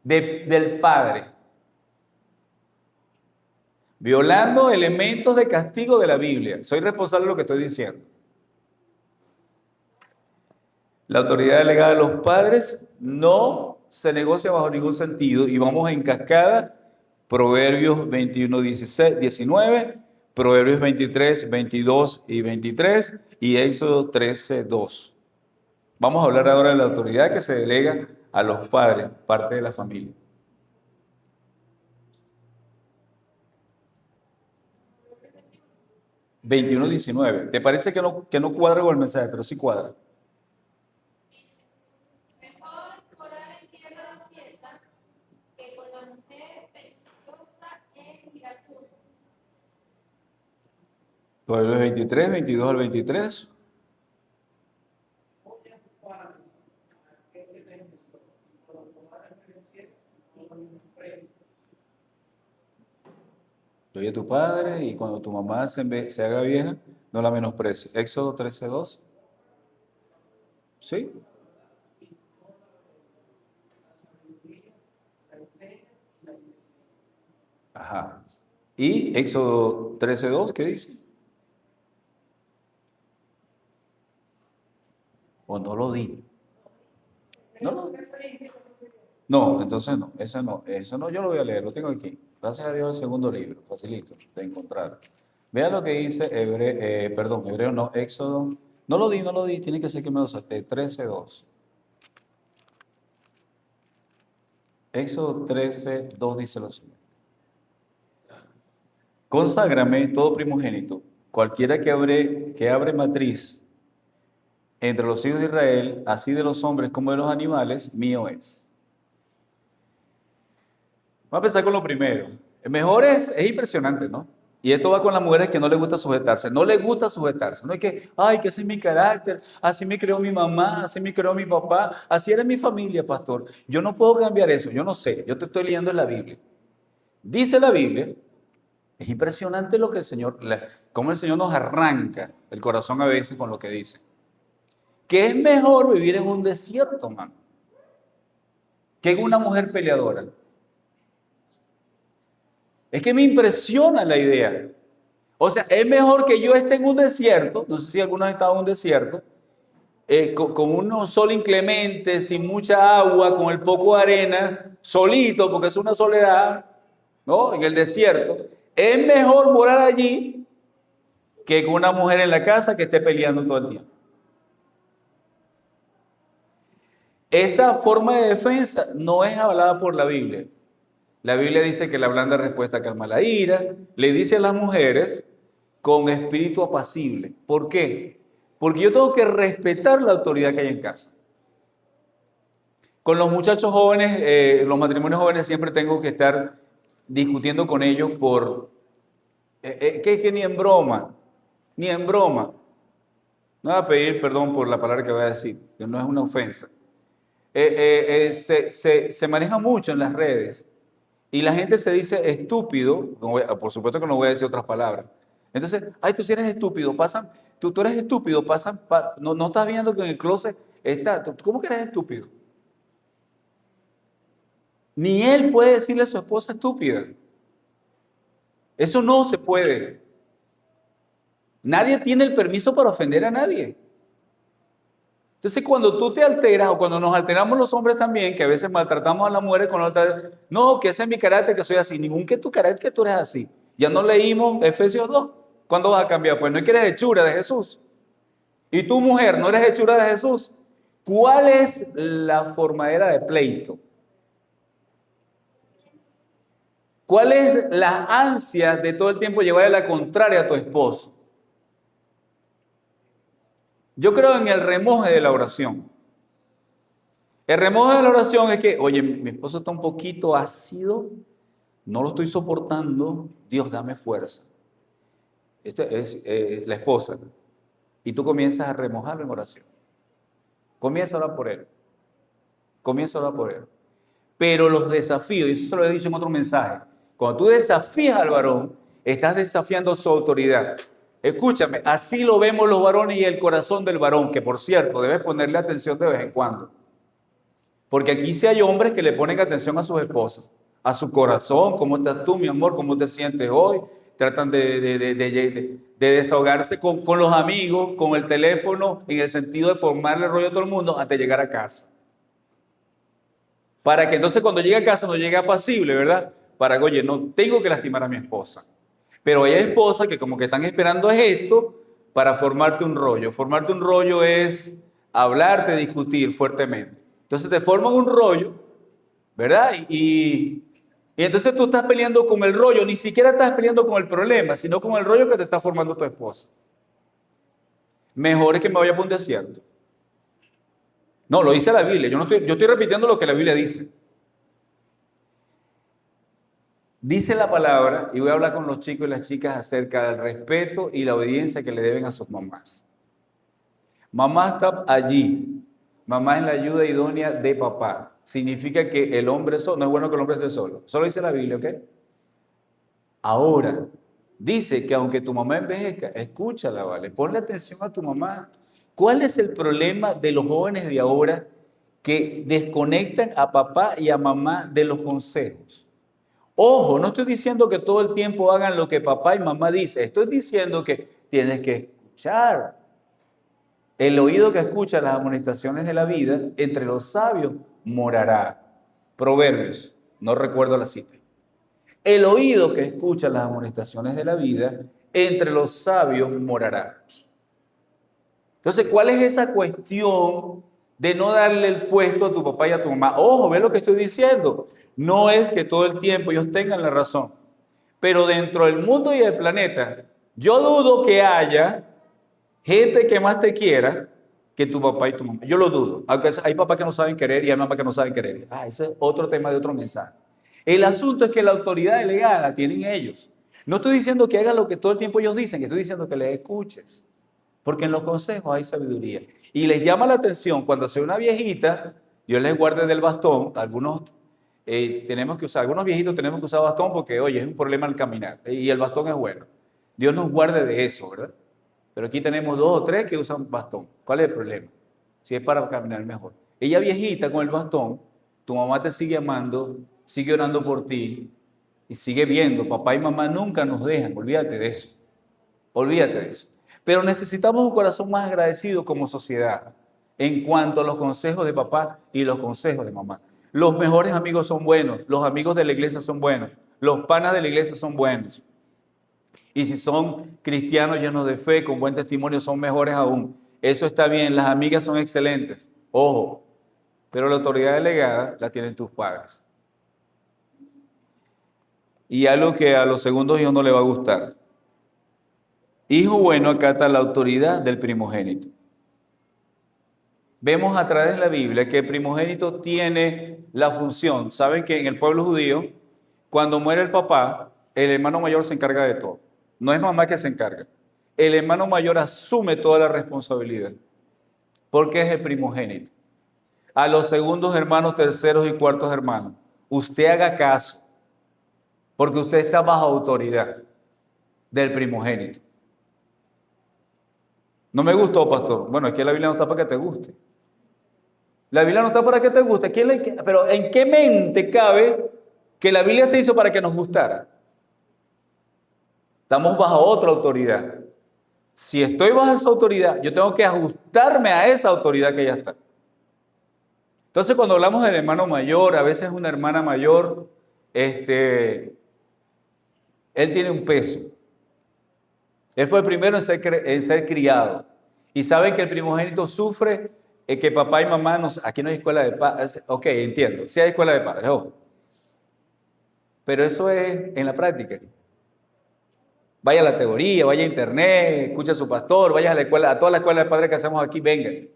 del padre. Violando elementos de castigo de la Biblia. Soy responsable de lo que estoy diciendo. La autoridad delegada a los padres no se negocia bajo ningún sentido y vamos en cascada. Proverbios 21, 16, 19, Proverbios 23, 22 y 23 y Éxodo 13, 2. Vamos a hablar ahora de la autoridad que se delega a los padres, parte de la familia. 21, 19. ¿Te parece que no cuadra con el mensaje? Pero sí cuadra. Dice, mejor morar en tierra desierta que con la mujer preciosa en Iracundo. Proverbios 23, 22 al 23. Oye a tu padre y cuando tu mamá se haga vieja, no la menosprecies. Éxodo 13, 2. ¿Sí? Ajá. ¿Y Éxodo 13, 2 qué dice? ¿O no lo di? No, no, entonces no, eso no, yo lo voy a leer, lo tengo aquí. Gracias a Dios el segundo libro, facilito de encontrar. Vea lo que dice Hebreo no, Éxodo, no lo di, tiene que ser que me lo salté, 13, 2. Éxodo 13, 2 dice lo siguiente. Conságrame todo primogénito, cualquiera que abre matriz entre los hijos de Israel, así de los hombres como de los animales, mío es. Vamos a empezar con lo primero. El mejor es impresionante, ¿no? Y esto va con las mujeres que no les gusta sujetarse. No les gusta sujetarse. No es que, ay, que ese es mi carácter, así me creó mi mamá, así me creó mi papá, así era mi familia, pastor. Yo no puedo cambiar eso, yo no sé, yo te estoy leyendo en la Biblia. Dice la Biblia, es impresionante lo que cómo el Señor nos arranca el corazón a veces con lo que dice. Que es mejor vivir en un desierto, mano, que en una mujer peleadora. Es que me impresiona la idea. O sea, es mejor que yo esté en un desierto, no sé si algunos han estado en un desierto, con un sol inclemente, sin mucha agua, con el poco de arena, solito, porque es una soledad, ¿no? En el desierto. Es mejor morar allí que con una mujer en la casa que esté peleando todo el tiempo. Esa forma de defensa no es hablada por la Biblia. La Biblia dice que la blanda respuesta calma la ira. Le dice a las mujeres con espíritu apacible. ¿Por qué? Porque yo tengo que respetar la autoridad que hay en casa. Con los muchachos jóvenes, los matrimonios jóvenes, siempre tengo que estar discutiendo con ellos por... que ni en broma. No voy a pedir perdón por la palabra que voy a decir, que no es una ofensa. Se maneja mucho en las redes. Y la gente se dice estúpido, por supuesto que no voy a decir otras palabras. Entonces, ay, tú sí eres estúpido, tú eres estúpido, no estás viendo que en el closet está, ¿cómo que eres estúpido? Ni él puede decirle a su esposa estúpida. Eso no se puede. Nadie tiene el permiso para ofender a nadie. Entonces, cuando tú te alteras, o cuando nos alteramos los hombres también, que a veces maltratamos a las mujeres con otra, no, que ese es mi carácter, que soy así. Ningún que tu carácter, que tú eres así. Ya no leímos Efesios 2. ¿Cuándo vas a cambiar? Pues no es que eres hechura de Jesús. Y tu mujer, ¿no eres hechura de Jesús? ¿Cuál es la formadera de pleito? ¿Cuál es la ansia de todo el tiempo llevarle la contraria a tu esposo? Yo creo en el remoje de la oración. El remoje de la oración es que, oye, mi esposo está un poquito ácido, no lo estoy soportando, Dios, dame fuerza. Esta es la esposa. Y tú comienzas a remojarlo en oración. Comienza a orar por él. Pero los desafíos, y eso se lo he dicho en otro mensaje, cuando tú desafías al varón, estás desafiando su autoridad. Escúchame, así lo vemos los varones y el corazón del varón, que por cierto, debes ponerle atención de vez en cuando. Porque aquí sí hay hombres que le ponen atención a sus esposas, a su corazón, cómo estás tú, mi amor, cómo te sientes hoy, tratan de desahogarse con los amigos, con el teléfono, en el sentido de formarle rollo a todo el mundo antes de llegar a casa. Para que entonces cuando llegue a casa no llegue apacible, ¿verdad? Para que, oye, no tengo que lastimar a mi esposa. Pero hay esposas que como que están esperando es esto para formarte un rollo. Formarte un rollo es hablarte, discutir fuertemente. Entonces te forman un rollo, ¿verdad? Y entonces tú estás peleando con el rollo, ni siquiera estás peleando con el problema, sino con el rollo que te está formando tu esposa. Mejor es que me vaya por un desierto. No, lo dice la Biblia. Yo estoy repitiendo lo que la Biblia dice. Dice la palabra, y voy a hablar con los chicos y las chicas acerca del respeto y la obediencia que le deben a sus mamás. Mamá está allí. Mamá es la ayuda idónea de papá. Significa que el hombre solo, no es bueno que el hombre esté solo. Solo dice la Biblia, ¿ok? Ahora, dice que aunque tu mamá envejezca, escúchala, ¿vale? Ponle atención a tu mamá. ¿Cuál es el problema de los jóvenes de ahora que desconectan a papá y a mamá de los consejos? Ojo, no estoy diciendo que todo el tiempo hagan lo que papá y mamá dicen. Estoy diciendo que tienes que escuchar. El oído que escucha las amonestaciones de la vida, entre los sabios morará. Proverbios, no recuerdo la cita. El oído que escucha las amonestaciones de la vida, entre los sabios morará. Entonces, ¿cuál es esa cuestión de no darle el puesto a tu papá y a tu mamá? Ojo, ve lo que estoy diciendo. No es que todo el tiempo ellos tengan la razón. Pero dentro del mundo y del planeta, yo dudo que haya gente que más te quiera que tu papá y tu mamá. Yo lo dudo. Aunque hay papás que no saben querer y hay mamás que no saben querer. Ese es otro tema de otro mensaje. El asunto es que la autoridad delegada la tienen ellos. No estoy diciendo que hagan lo que todo el tiempo ellos dicen, estoy diciendo que les escuches. Porque en los consejos hay sabiduría. Y les llama la atención cuando sea una viejita, Dios les guarde del bastón. Algunos algunos viejitos tenemos que usar bastón porque, oye, es un problema al caminar. Y el bastón es bueno. Dios nos guarde de eso, ¿verdad? Pero aquí tenemos 2 o 3 que usan bastón. ¿Cuál es el problema? Si es para caminar mejor. Ella viejita con el bastón, tu mamá te sigue amando, sigue orando por ti y sigue viendo. Papá y mamá nunca nos dejan. Olvídate de eso. Olvídate de eso. Pero necesitamos un corazón más agradecido como sociedad en cuanto a los consejos de papá y los consejos de mamá. Los mejores amigos son buenos, los amigos de la iglesia son buenos, los panas de la iglesia son buenos. Y si son cristianos llenos de fe, con buen testimonio, son mejores aún. Eso está bien, las amigas son excelentes. Ojo, pero la autoridad delegada la tienen tus padres. Y algo que a los segundos hijos no le va a gustar. Hijo bueno acata la autoridad del primogénito. Vemos a través de la Biblia que el primogénito tiene la función. Saben que en el pueblo judío, cuando muere el papá, el hermano mayor se encarga de todo. No es mamá que se encarga. El hermano mayor asume toda la responsabilidad porque es el primogénito. A los segundos hermanos, terceros y cuartos hermanos, usted haga caso porque usted está bajo autoridad del primogénito. No me gustó, pastor. Bueno, es que la Biblia no está para que te guste. La Biblia no está para que te guste. Pero ¿en qué mente cabe que la Biblia se hizo para que nos gustara? Estamos bajo otra autoridad. Si estoy bajo esa autoridad, yo tengo que ajustarme a esa autoridad que ya está. Entonces, cuando hablamos del hermano mayor, a veces una hermana mayor, él tiene un peso. Él fue el primero en ser criado. Y saben que el primogénito sufre que papá y mamá, aquí no hay escuela de padres. Ok, entiendo, sí hay escuela de padres, ojo. Pero eso es en la práctica. Vaya a la teoría, vaya a internet, escucha a su pastor, vaya a la escuela, a toda la escuela de padres que hacemos aquí, vengan.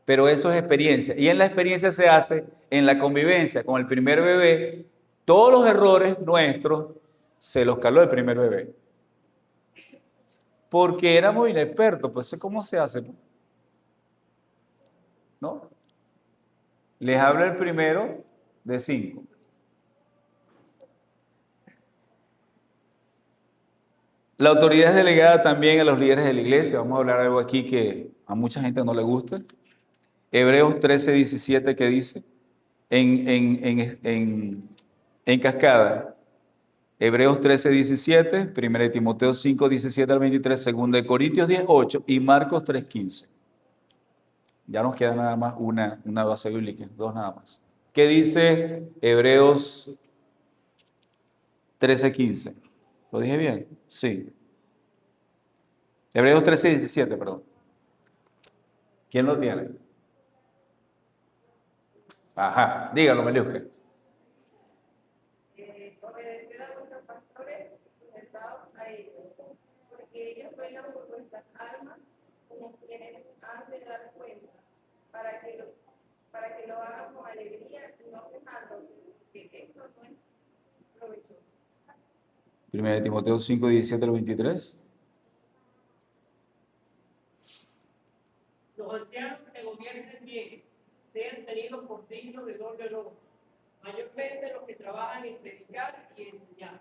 Pero eso es experiencia. Y en la experiencia se hace en la convivencia con el primer bebé. Todos los errores nuestros se los caló el primer bebé. Porque éramos inexpertos, pues ¿cómo se hace? ¿No? Les habla el primero de 5. La autoridad es delegada también a los líderes de la iglesia. Vamos a hablar algo aquí que a mucha gente no le gusta. Hebreos 13:17 que dice en cascada, Hebreos 13, 17, 1 Timoteo 5, 17 al 23, 2 Corintios 10, 8 y Marcos 3, 15. Ya nos queda nada más una base bíblica, dos nada más. ¿Qué dice Hebreos 13, 15? ¿Lo dije bien? Sí. Hebreos 13, 17, perdón. ¿Quién lo tiene? Ajá, dígalo, Meliusca. Obedecer a vuestros pastores y sujetados a ellos, porque ellos velan por vuestras almas como quienes han de dar cuenta, para que lo hagan con alegría y no quejándose, que esto no es provechoso. 1 Timoteo 5, 17 al 23. Los ancianos que gobiernen bien sean tenidos por dignos de doble honor, mayormente los que trabajan en predicar y enseñar.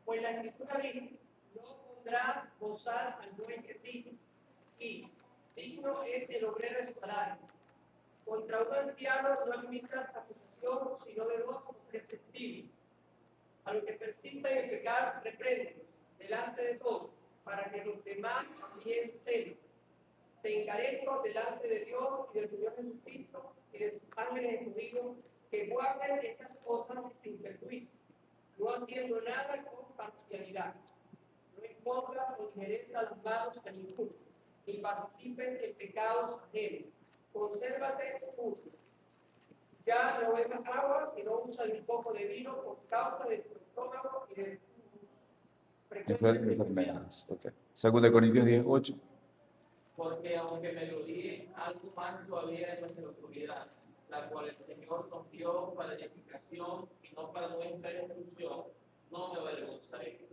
Pues la Escritura dice: no pondrás gozar al buen que dice, y digno es el obrero en salario. Contra un anciano no admitas acusación, sino de dos preceptivos. A los que persistan en pecar, repréndelos delante de todos, para que los demás también teman. Te encarezco delante de Dios y del Señor Jesucristo y de sus ángeles escogidos, que guarden estas cosas sin perjuicio, no haciendo nada con parcialidad. No impongas o injerezcas las manos a ninguno, ni participes en pecados ajenos. Consérvate puro. Ya no bebas agua, sino usa un poco de vino por causa de tu estómago y de tus Enfermedades. Okay. 2 Corintios 10, 8. Porque aunque me lo di, algo más todavía es nuestra autoridad, la cual el Señor nos dio para edificación y no para nuestra destrucción, no me avergonzaré.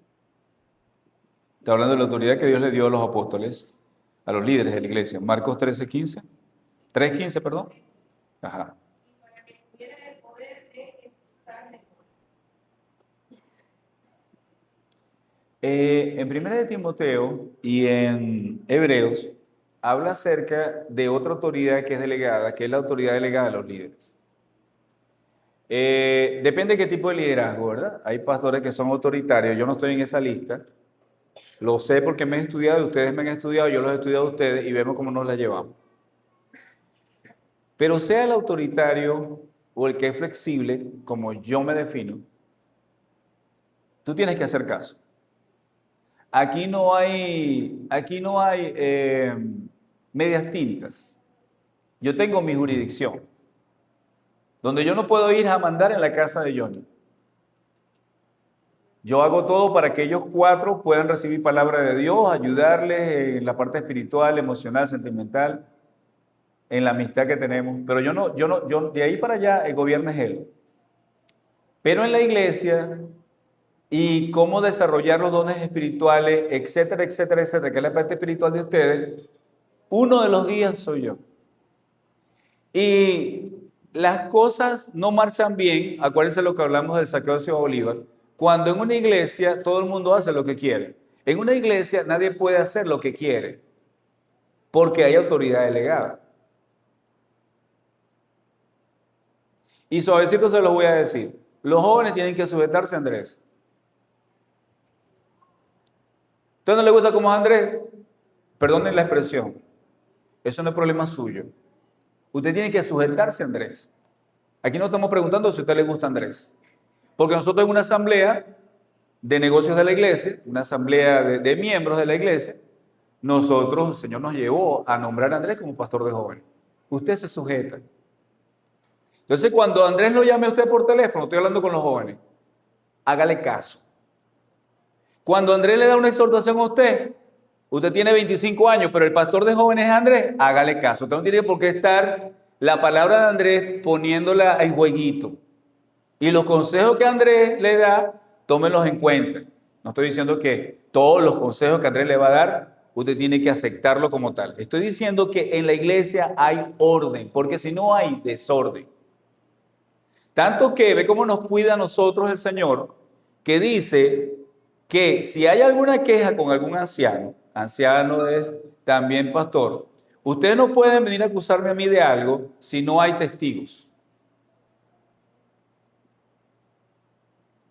Está hablando de la autoridad que Dios le dio a los apóstoles, a los líderes de la iglesia. Marcos 13, 15. 3, 15, perdón. Ajá. Para que tuvieran el poder de expulsar demonios. En 1 Timoteo y en Hebreos habla acerca de otra autoridad que es delegada, que es la autoridad delegada a los líderes. Depende de qué tipo de liderazgo, ¿verdad? Hay pastores que son autoritarios, yo no estoy en esa lista, lo sé porque me he estudiado y ustedes me han estudiado, yo los he estudiado a ustedes y vemos cómo nos la llevamos. Pero sea el autoritario o el que es flexible, como yo me defino, tú tienes que hacer caso. Aquí no hay medias tintas. Yo tengo mi jurisdicción, donde yo no puedo ir a mandar en la casa de Johnny. Yo hago todo para que ellos cuatro puedan recibir palabra de Dios, ayudarles en la parte espiritual, emocional, sentimental, en la amistad que tenemos. Pero yo de ahí para allá el gobierno es él. Pero en la iglesia y cómo desarrollar los dones espirituales, etcétera, etcétera, etcétera, que es la parte espiritual de ustedes, uno de los guías soy yo. Y las cosas no marchan bien, acuérdense lo que hablamos del saqueo de Ciudad Bolívar, cuando en una iglesia todo el mundo hace lo que quiere. En una iglesia nadie puede hacer lo que quiere, porque hay autoridad delegada. Y suavecito se los voy a decir, los jóvenes tienen que sujetarse a Andrés. ¿A usted no le gusta cómo es Andrés? Perdonen la expresión, eso no es problema suyo. Usted tiene que sujetarse a Andrés. Aquí no estamos preguntando si a usted le gusta Andrés. Porque nosotros en una asamblea de negocios de la iglesia, una asamblea de miembros de la iglesia, nosotros, el Señor nos llevó a nombrar a Andrés como pastor de jóvenes. Usted se sujeta. Entonces, cuando Andrés lo llame a usted por teléfono, estoy hablando con los jóvenes, hágale caso. Cuando Andrés le da una exhortación a usted tiene 25 años, pero el pastor de jóvenes es Andrés, hágale caso. Usted no tiene por qué estar la palabra de Andrés poniéndola en jueguito. Y los consejos que Andrés le da, tómenlos en cuenta. No estoy diciendo que todos los consejos que Andrés le va a dar, usted tiene que aceptarlo como tal. Estoy diciendo que en la iglesia hay orden, porque si no hay desorden. Tanto que ve cómo nos cuida a nosotros el Señor, que dice que si hay alguna queja con algún anciano es también pastor, ustedes no pueden venir a acusarme a mí de algo si no hay testigos.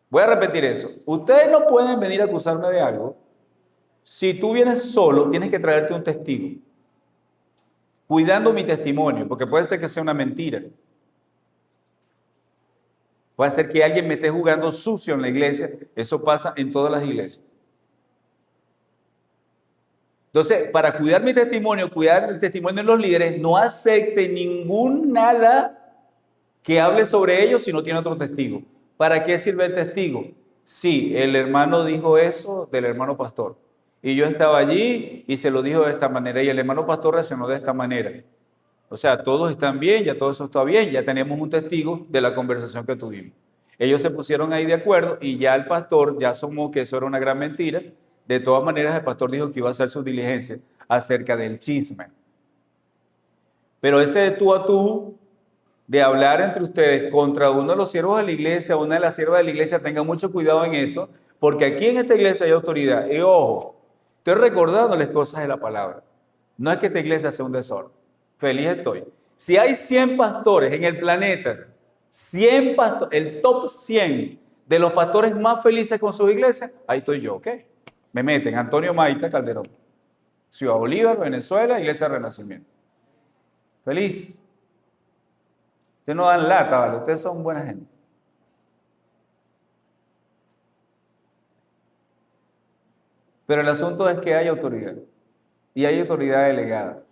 Voy a repetir eso. Ustedes no pueden venir a acusarme de algo. Si tú vienes solo, tienes que traerte un testigo, cuidando mi testimonio, porque puede ser que sea una mentira. Puede ser que alguien me esté jugando sucio en la iglesia. Eso pasa en todas las iglesias. Entonces, para cuidar mi testimonio, cuidar el testimonio de los líderes, no acepte ningún nada que hable sobre ellos si no tiene otro testigo. ¿Para qué sirve el testigo? Sí, el hermano dijo eso del hermano pastor. Y yo estaba allí y se lo dijo de esta manera. Y el hermano pastor reaccionó de esta manera. O sea, todos están bien, ya todo eso está bien, ya tenemos un testigo de la conversación que tuvimos. Ellos se pusieron ahí de acuerdo y ya el pastor ya asumó que eso era una gran mentira. De todas maneras, el pastor dijo que iba a hacer su diligencia acerca del chisme. Pero ese de tú a tú, de hablar entre ustedes contra uno de los siervos de la iglesia, una de las siervas de la iglesia, tengan mucho cuidado en eso, porque aquí en esta iglesia hay autoridad. Y ojo, estoy recordándoles cosas de la palabra. No es que esta iglesia sea un desorden. Feliz estoy. Si hay 100 pastores en el planeta, 100 pastores, el top 100 de los pastores más felices con sus iglesias, ahí estoy yo, ¿ok? Me meten Antonio Maita Calderón, Ciudad Bolívar, Venezuela, Iglesia Renacimiento. Feliz. Ustedes no dan lata, ¿vale? Ustedes son buena gente. Pero el asunto es que hay autoridad. Y hay autoridad delegada.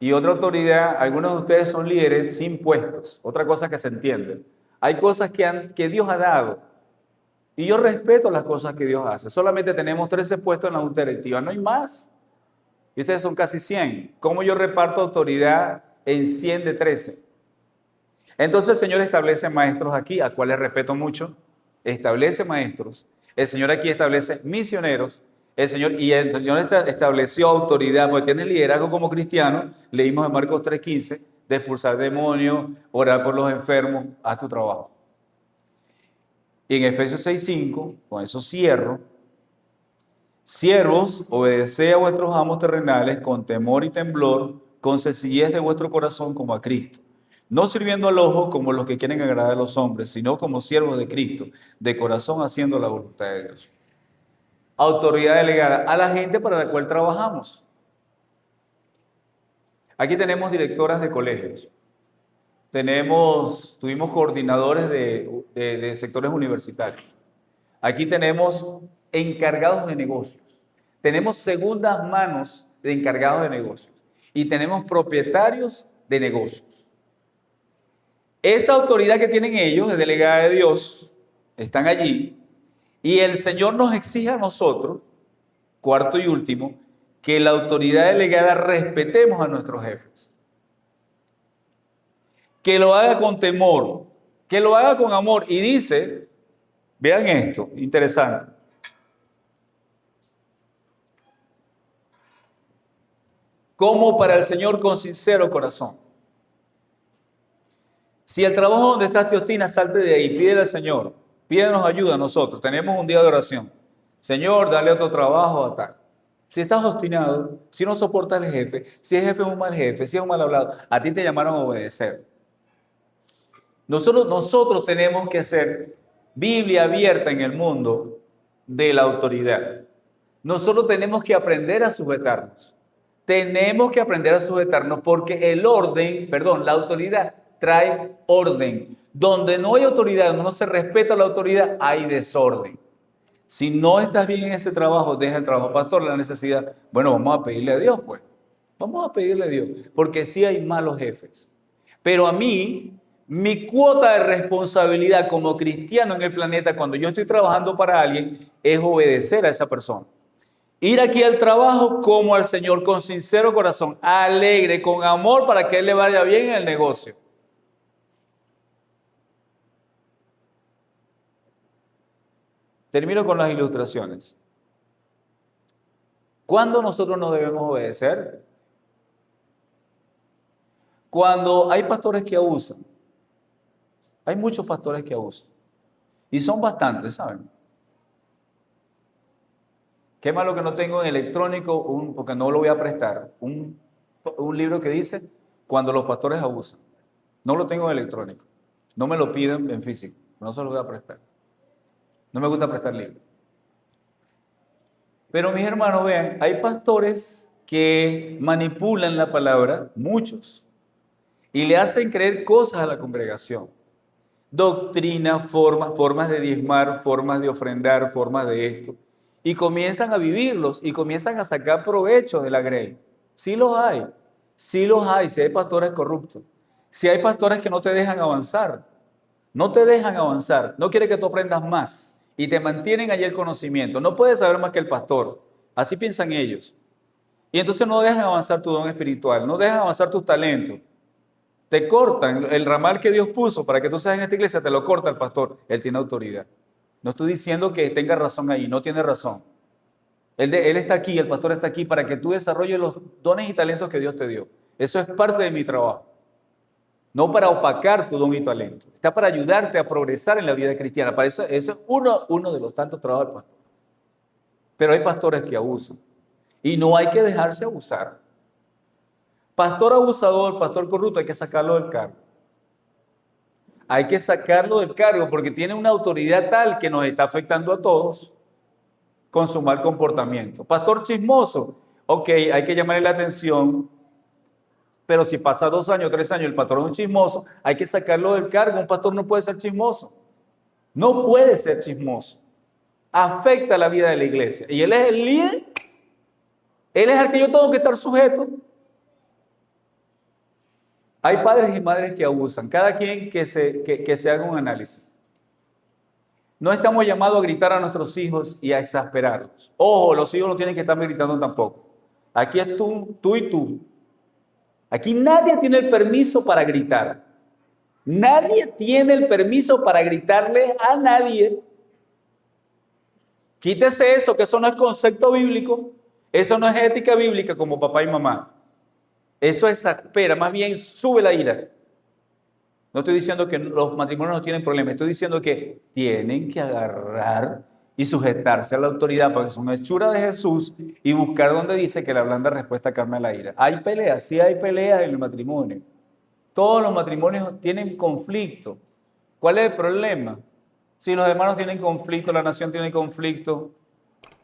Y otra autoridad, algunos de ustedes son líderes sin puestos. Otra cosa que se entiende. Hay cosas que Dios ha dado. Y yo respeto las cosas que Dios hace. Solamente tenemos 13 puestos en la junta directiva, no hay más. Y ustedes son casi 100. ¿Cómo yo reparto autoridad en 100 de 13? Entonces el Señor establece maestros aquí, a cuales respeto mucho. Establece maestros. El Señor aquí establece misioneros. El Señor estableció autoridad, porque tienes liderazgo como cristiano. Leímos en Marcos 3:15, de expulsar demonios, orar por los enfermos, haz tu trabajo. Y en Efesios 6:5, con eso cierro, siervos, obedeced a vuestros amos terrenales con temor y temblor, con sencillez de vuestro corazón como a Cristo, no sirviendo al ojo como los que quieren agradar a los hombres, sino como siervos de Cristo, de corazón haciendo la voluntad de Dios. Autoridad delegada a la gente para la cual trabajamos. Aquí tenemos directoras de colegios. Tuvimos coordinadores de sectores universitarios. Aquí tenemos encargados de negocios. Tenemos segundas manos de encargados de negocios. Y tenemos propietarios de negocios. Esa autoridad que tienen ellos, de delegada de Dios, están allí. Y el Señor nos exige a nosotros, cuarto y último, que la autoridad delegada respetemos a nuestros jefes. Que lo haga con temor, que lo haga con amor. Y dice, vean esto, interesante. Como para el Señor con sincero corazón. Si el trabajo donde estás te obstina, salte de ahí, pídele al Señor, pídenos ayuda a nosotros. Tenemos un día de oración. Señor, dale otro trabajo a tal. Si estás obstinado, si no soportas al jefe, si el jefe es un mal jefe, si es un mal hablado, a ti te llamaron a obedecer. Nosotros tenemos que ser Biblia abierta en el mundo de la autoridad. Nosotros tenemos que aprender a sujetarnos. Tenemos que aprender a sujetarnos porque la autoridad trae orden. Donde no hay autoridad, donde no se respeta la autoridad, hay desorden. Si no estás bien en ese trabajo, deja el trabajo. Pastor, la necesidad. Bueno, vamos a pedirle a Dios, pues. Vamos a pedirle a Dios. Porque sí hay malos jefes. Pero a mí, mi cuota de responsabilidad como cristiano en el planeta, cuando yo estoy trabajando para alguien, es obedecer a esa persona. Ir aquí al trabajo como al Señor, con sincero corazón, alegre, con amor, para que Él le vaya bien en el negocio. Termino con las ilustraciones. ¿Cuándo nosotros no debemos obedecer? Cuando hay pastores que abusan. Hay muchos pastores que abusan. Y son bastantes, ¿saben? Qué malo que no tengo en electrónico, porque no lo voy a prestar, un libro que dice cuando los pastores abusan. No lo tengo en electrónico. No me lo piden en físico. No se lo voy a prestar. No me gusta prestar libros. Pero mis hermanos, vean, hay pastores que manipulan la palabra, muchos, y le hacen creer cosas a la congregación. Doctrina, formas de diezmar, formas de ofrendar, formas de esto. Y comienzan a vivirlos y comienzan a sacar provecho de la grey. Sí los hay, sí los hay, si hay pastores corruptos. Si hay pastores que no te dejan avanzar, no te dejan avanzar, no quieren que tú aprendas más y te mantienen allí el conocimiento. No puedes saber más que el pastor, así piensan ellos. Y entonces no dejan avanzar tu don espiritual, no dejan avanzar tus talentos. Te cortan el ramal que Dios puso para que tú seas en esta iglesia, te lo corta el pastor. Él tiene autoridad. No estoy diciendo que tenga razón ahí, no tiene razón. Él está aquí, el pastor está aquí para que tú desarrolles los dones y talentos que Dios te dio. Eso es parte de mi trabajo. No para opacar tu don y talento. Está para ayudarte a progresar en la vida cristiana. Para eso es uno de los tantos trabajos del pastor. Pero hay pastores que abusan. Y no hay que dejarse abusar. Pastor abusador, pastor corrupto, hay que sacarlo del cargo. Hay que sacarlo del cargo porque tiene una autoridad tal que nos está afectando a todos con su mal comportamiento. Pastor chismoso, ok, hay que llamarle la atención, pero si pasa 2 años, 3 años, el pastor es un chismoso, hay que sacarlo del cargo. Un pastor no puede ser chismoso. No puede ser chismoso. Afecta la vida de la iglesia. Y él es el líder. Él es el que yo tengo que estar sujeto. Hay padres y madres que abusan. Cada quien que se haga un análisis. No estamos llamados a gritar a nuestros hijos y a exasperarlos. Ojo, los hijos no tienen que estar gritando tampoco. Aquí es tú y tú. Aquí nadie tiene el permiso para gritar. Nadie tiene el permiso para gritarle a nadie. Quítese eso, que eso no es concepto bíblico. Eso no es ética bíblica como papá y mamá. Eso exaspera, más bien sube la ira. No estoy diciendo que los matrimonios no tienen problemas, estoy diciendo que tienen que agarrar y sujetarse a la autoridad porque son hechura de Jesús y buscar donde dice que la blanda respuesta calma la ira. Hay peleas, sí hay peleas en el matrimonio. Todos los matrimonios tienen conflicto. ¿Cuál es el problema? Si los hermanos tienen conflicto, la nación tiene conflicto,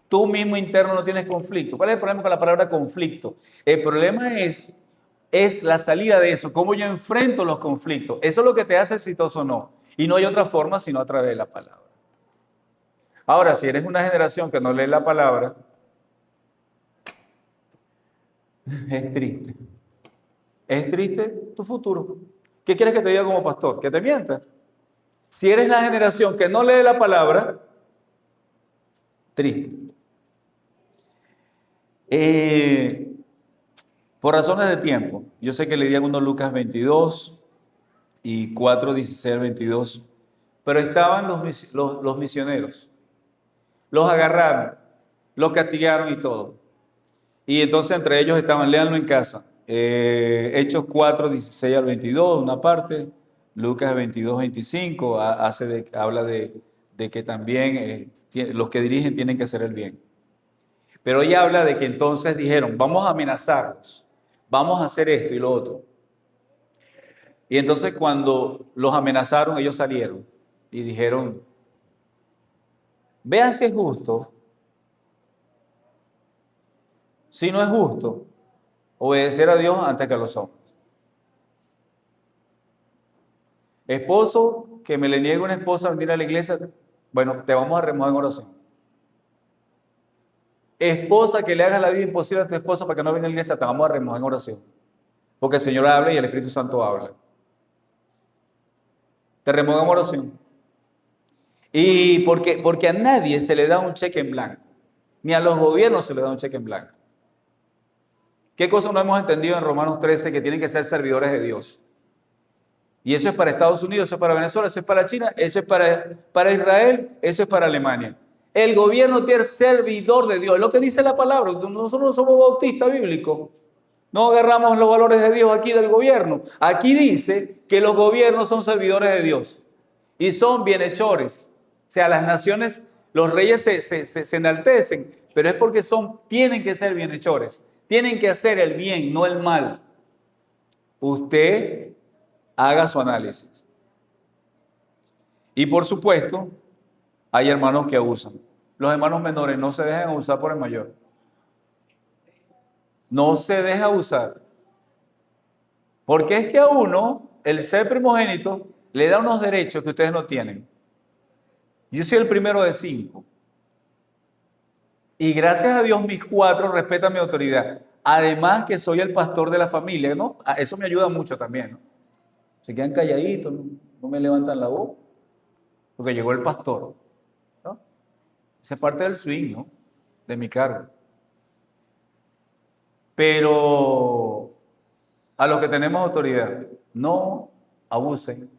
tú mismo interno no tienes conflicto. ¿Cuál es el problema con la palabra conflicto? El problema es la salida de eso, cómo yo enfrento los conflictos. Eso es lo que te hace exitoso o no. Y no hay otra forma sino a través de la palabra. Ahora, si eres una generación que no lee la palabra, es triste. Es triste tu futuro. ¿Qué quieres que te diga como pastor? ¿Que te mienta? Si eres la generación que no lee la palabra, triste. Por razones de tiempo, yo sé que le di algunos Lucas 22 y 4, 16 al 22, pero estaban los misioneros. Los agarraron, los castigaron y todo. Y entonces entre ellos estaban, léanlo en casa, Hechos 4, 16 al 22, una parte, Lucas 22, 25, habla de que también los que dirigen tienen que hacer el bien. Pero ella habla de que entonces dijeron, vamos a amenazarlos, vamos a hacer esto y lo otro. Y entonces cuando los amenazaron, ellos salieron y dijeron, vean si es justo. Si no es justo, obedecer a Dios antes que a los hombres. Esposo que me le niegue una esposa a venir a la iglesia, bueno, te vamos a remover en oración. Esposa que le hagas la vida imposible a tu esposa para que no venga a la iglesia, te vamos a remover en oración. Porque el Señor habla y el Espíritu Santo habla. Te remover en oración. Y porque a nadie se le da un cheque en blanco. Ni a los gobiernos se le da un cheque en blanco. ¿Qué cosa no hemos entendido en Romanos 13? Que tienen que ser servidores de Dios. Y eso es para Estados Unidos, eso es para Venezuela, eso es para China, eso es para Israel, eso es para Alemania. El gobierno tiene servidor de Dios, es lo que dice la palabra. Nosotros no somos bautistas bíblicos. No agarramos los valores de Dios aquí del gobierno. Aquí dice que los gobiernos son servidores de Dios y son bienhechores. O sea, las naciones, los reyes se enaltecen, pero es porque tienen que ser bienhechores. Tienen que hacer el bien, no el mal. Usted haga su análisis. Y por supuesto, hay hermanos que abusan. Los hermanos menores no se dejan abusar por el mayor. No se deja abusar. Porque es que a uno, el ser primogénito, le da unos derechos que ustedes no tienen. Yo soy el primero de 5. Y gracias a Dios mis 4 respetan mi autoridad. Además que soy el pastor de la familia, ¿no? Eso me ayuda mucho también, ¿no? Se quedan calladitos, no me levantan la voz, porque llegó el pastor, ¿no? Esa es parte del swing, ¿no? De mi cargo. Pero a los que tenemos autoridad, no abusen.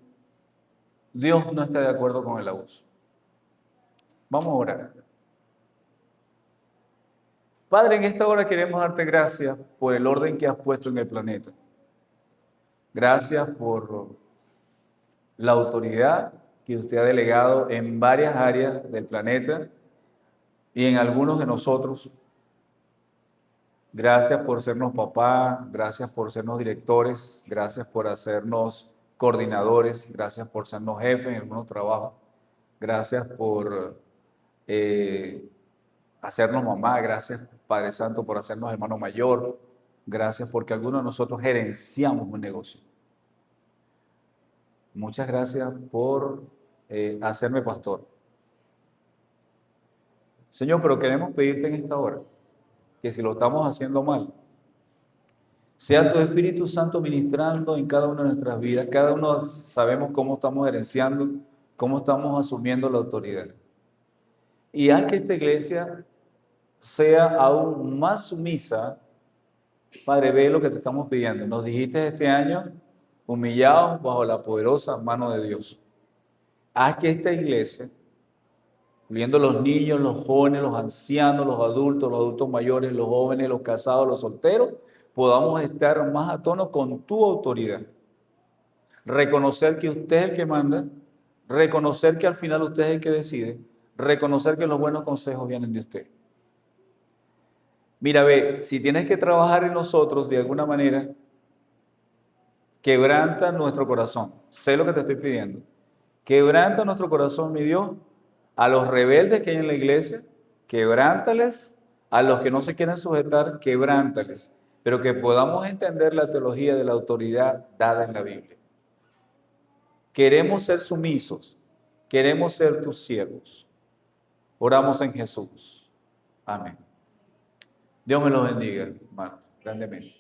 Dios no está de acuerdo con el abuso. Vamos a orar. Padre, en esta hora queremos darte gracias por el orden que has puesto en el planeta. Gracias por la autoridad que usted ha delegado en varias áreas del planeta y en algunos de nosotros. Gracias por sernos papá, gracias por sernos directores, gracias por hacernos coordinadores, gracias por sernos jefes en algunos trabajos, gracias por hacernos mamá, gracias Padre Santo por hacernos hermano mayor, gracias porque algunos de nosotros gerenciamos un negocio. Muchas gracias por hacerme pastor. Señor, pero queremos pedirte en esta hora que si lo estamos haciendo mal, sea tu Espíritu Santo ministrando en cada una de nuestras vidas. Cada uno sabemos cómo estamos gerenciando, cómo estamos asumiendo la autoridad. Y haz que esta iglesia sea aún más sumisa. Padre, ve lo que te estamos pidiendo. Nos dijiste este año, humillados bajo la poderosa mano de Dios. Haz que esta iglesia, incluyendo los niños, los jóvenes, los ancianos, los adultos mayores, los jóvenes, los casados, los solteros, podamos estar más a tono con tu autoridad. Reconocer que usted es el que manda, reconocer que al final usted es el que decide, reconocer que los buenos consejos vienen de usted. Mira, ve, si tienes que trabajar en nosotros de alguna manera, quebranta nuestro corazón. Sé lo que te estoy pidiendo. Quebranta nuestro corazón, mi Dios, a los rebeldes que hay en la iglesia, quebrántales, a los que no se quieren sujetar, quebrántales, pero que podamos entender la teología de la autoridad dada en la Biblia. Queremos ser sumisos, queremos ser tus siervos. Oramos en Jesús. Amén. Dios me los bendiga, hermano, grandemente.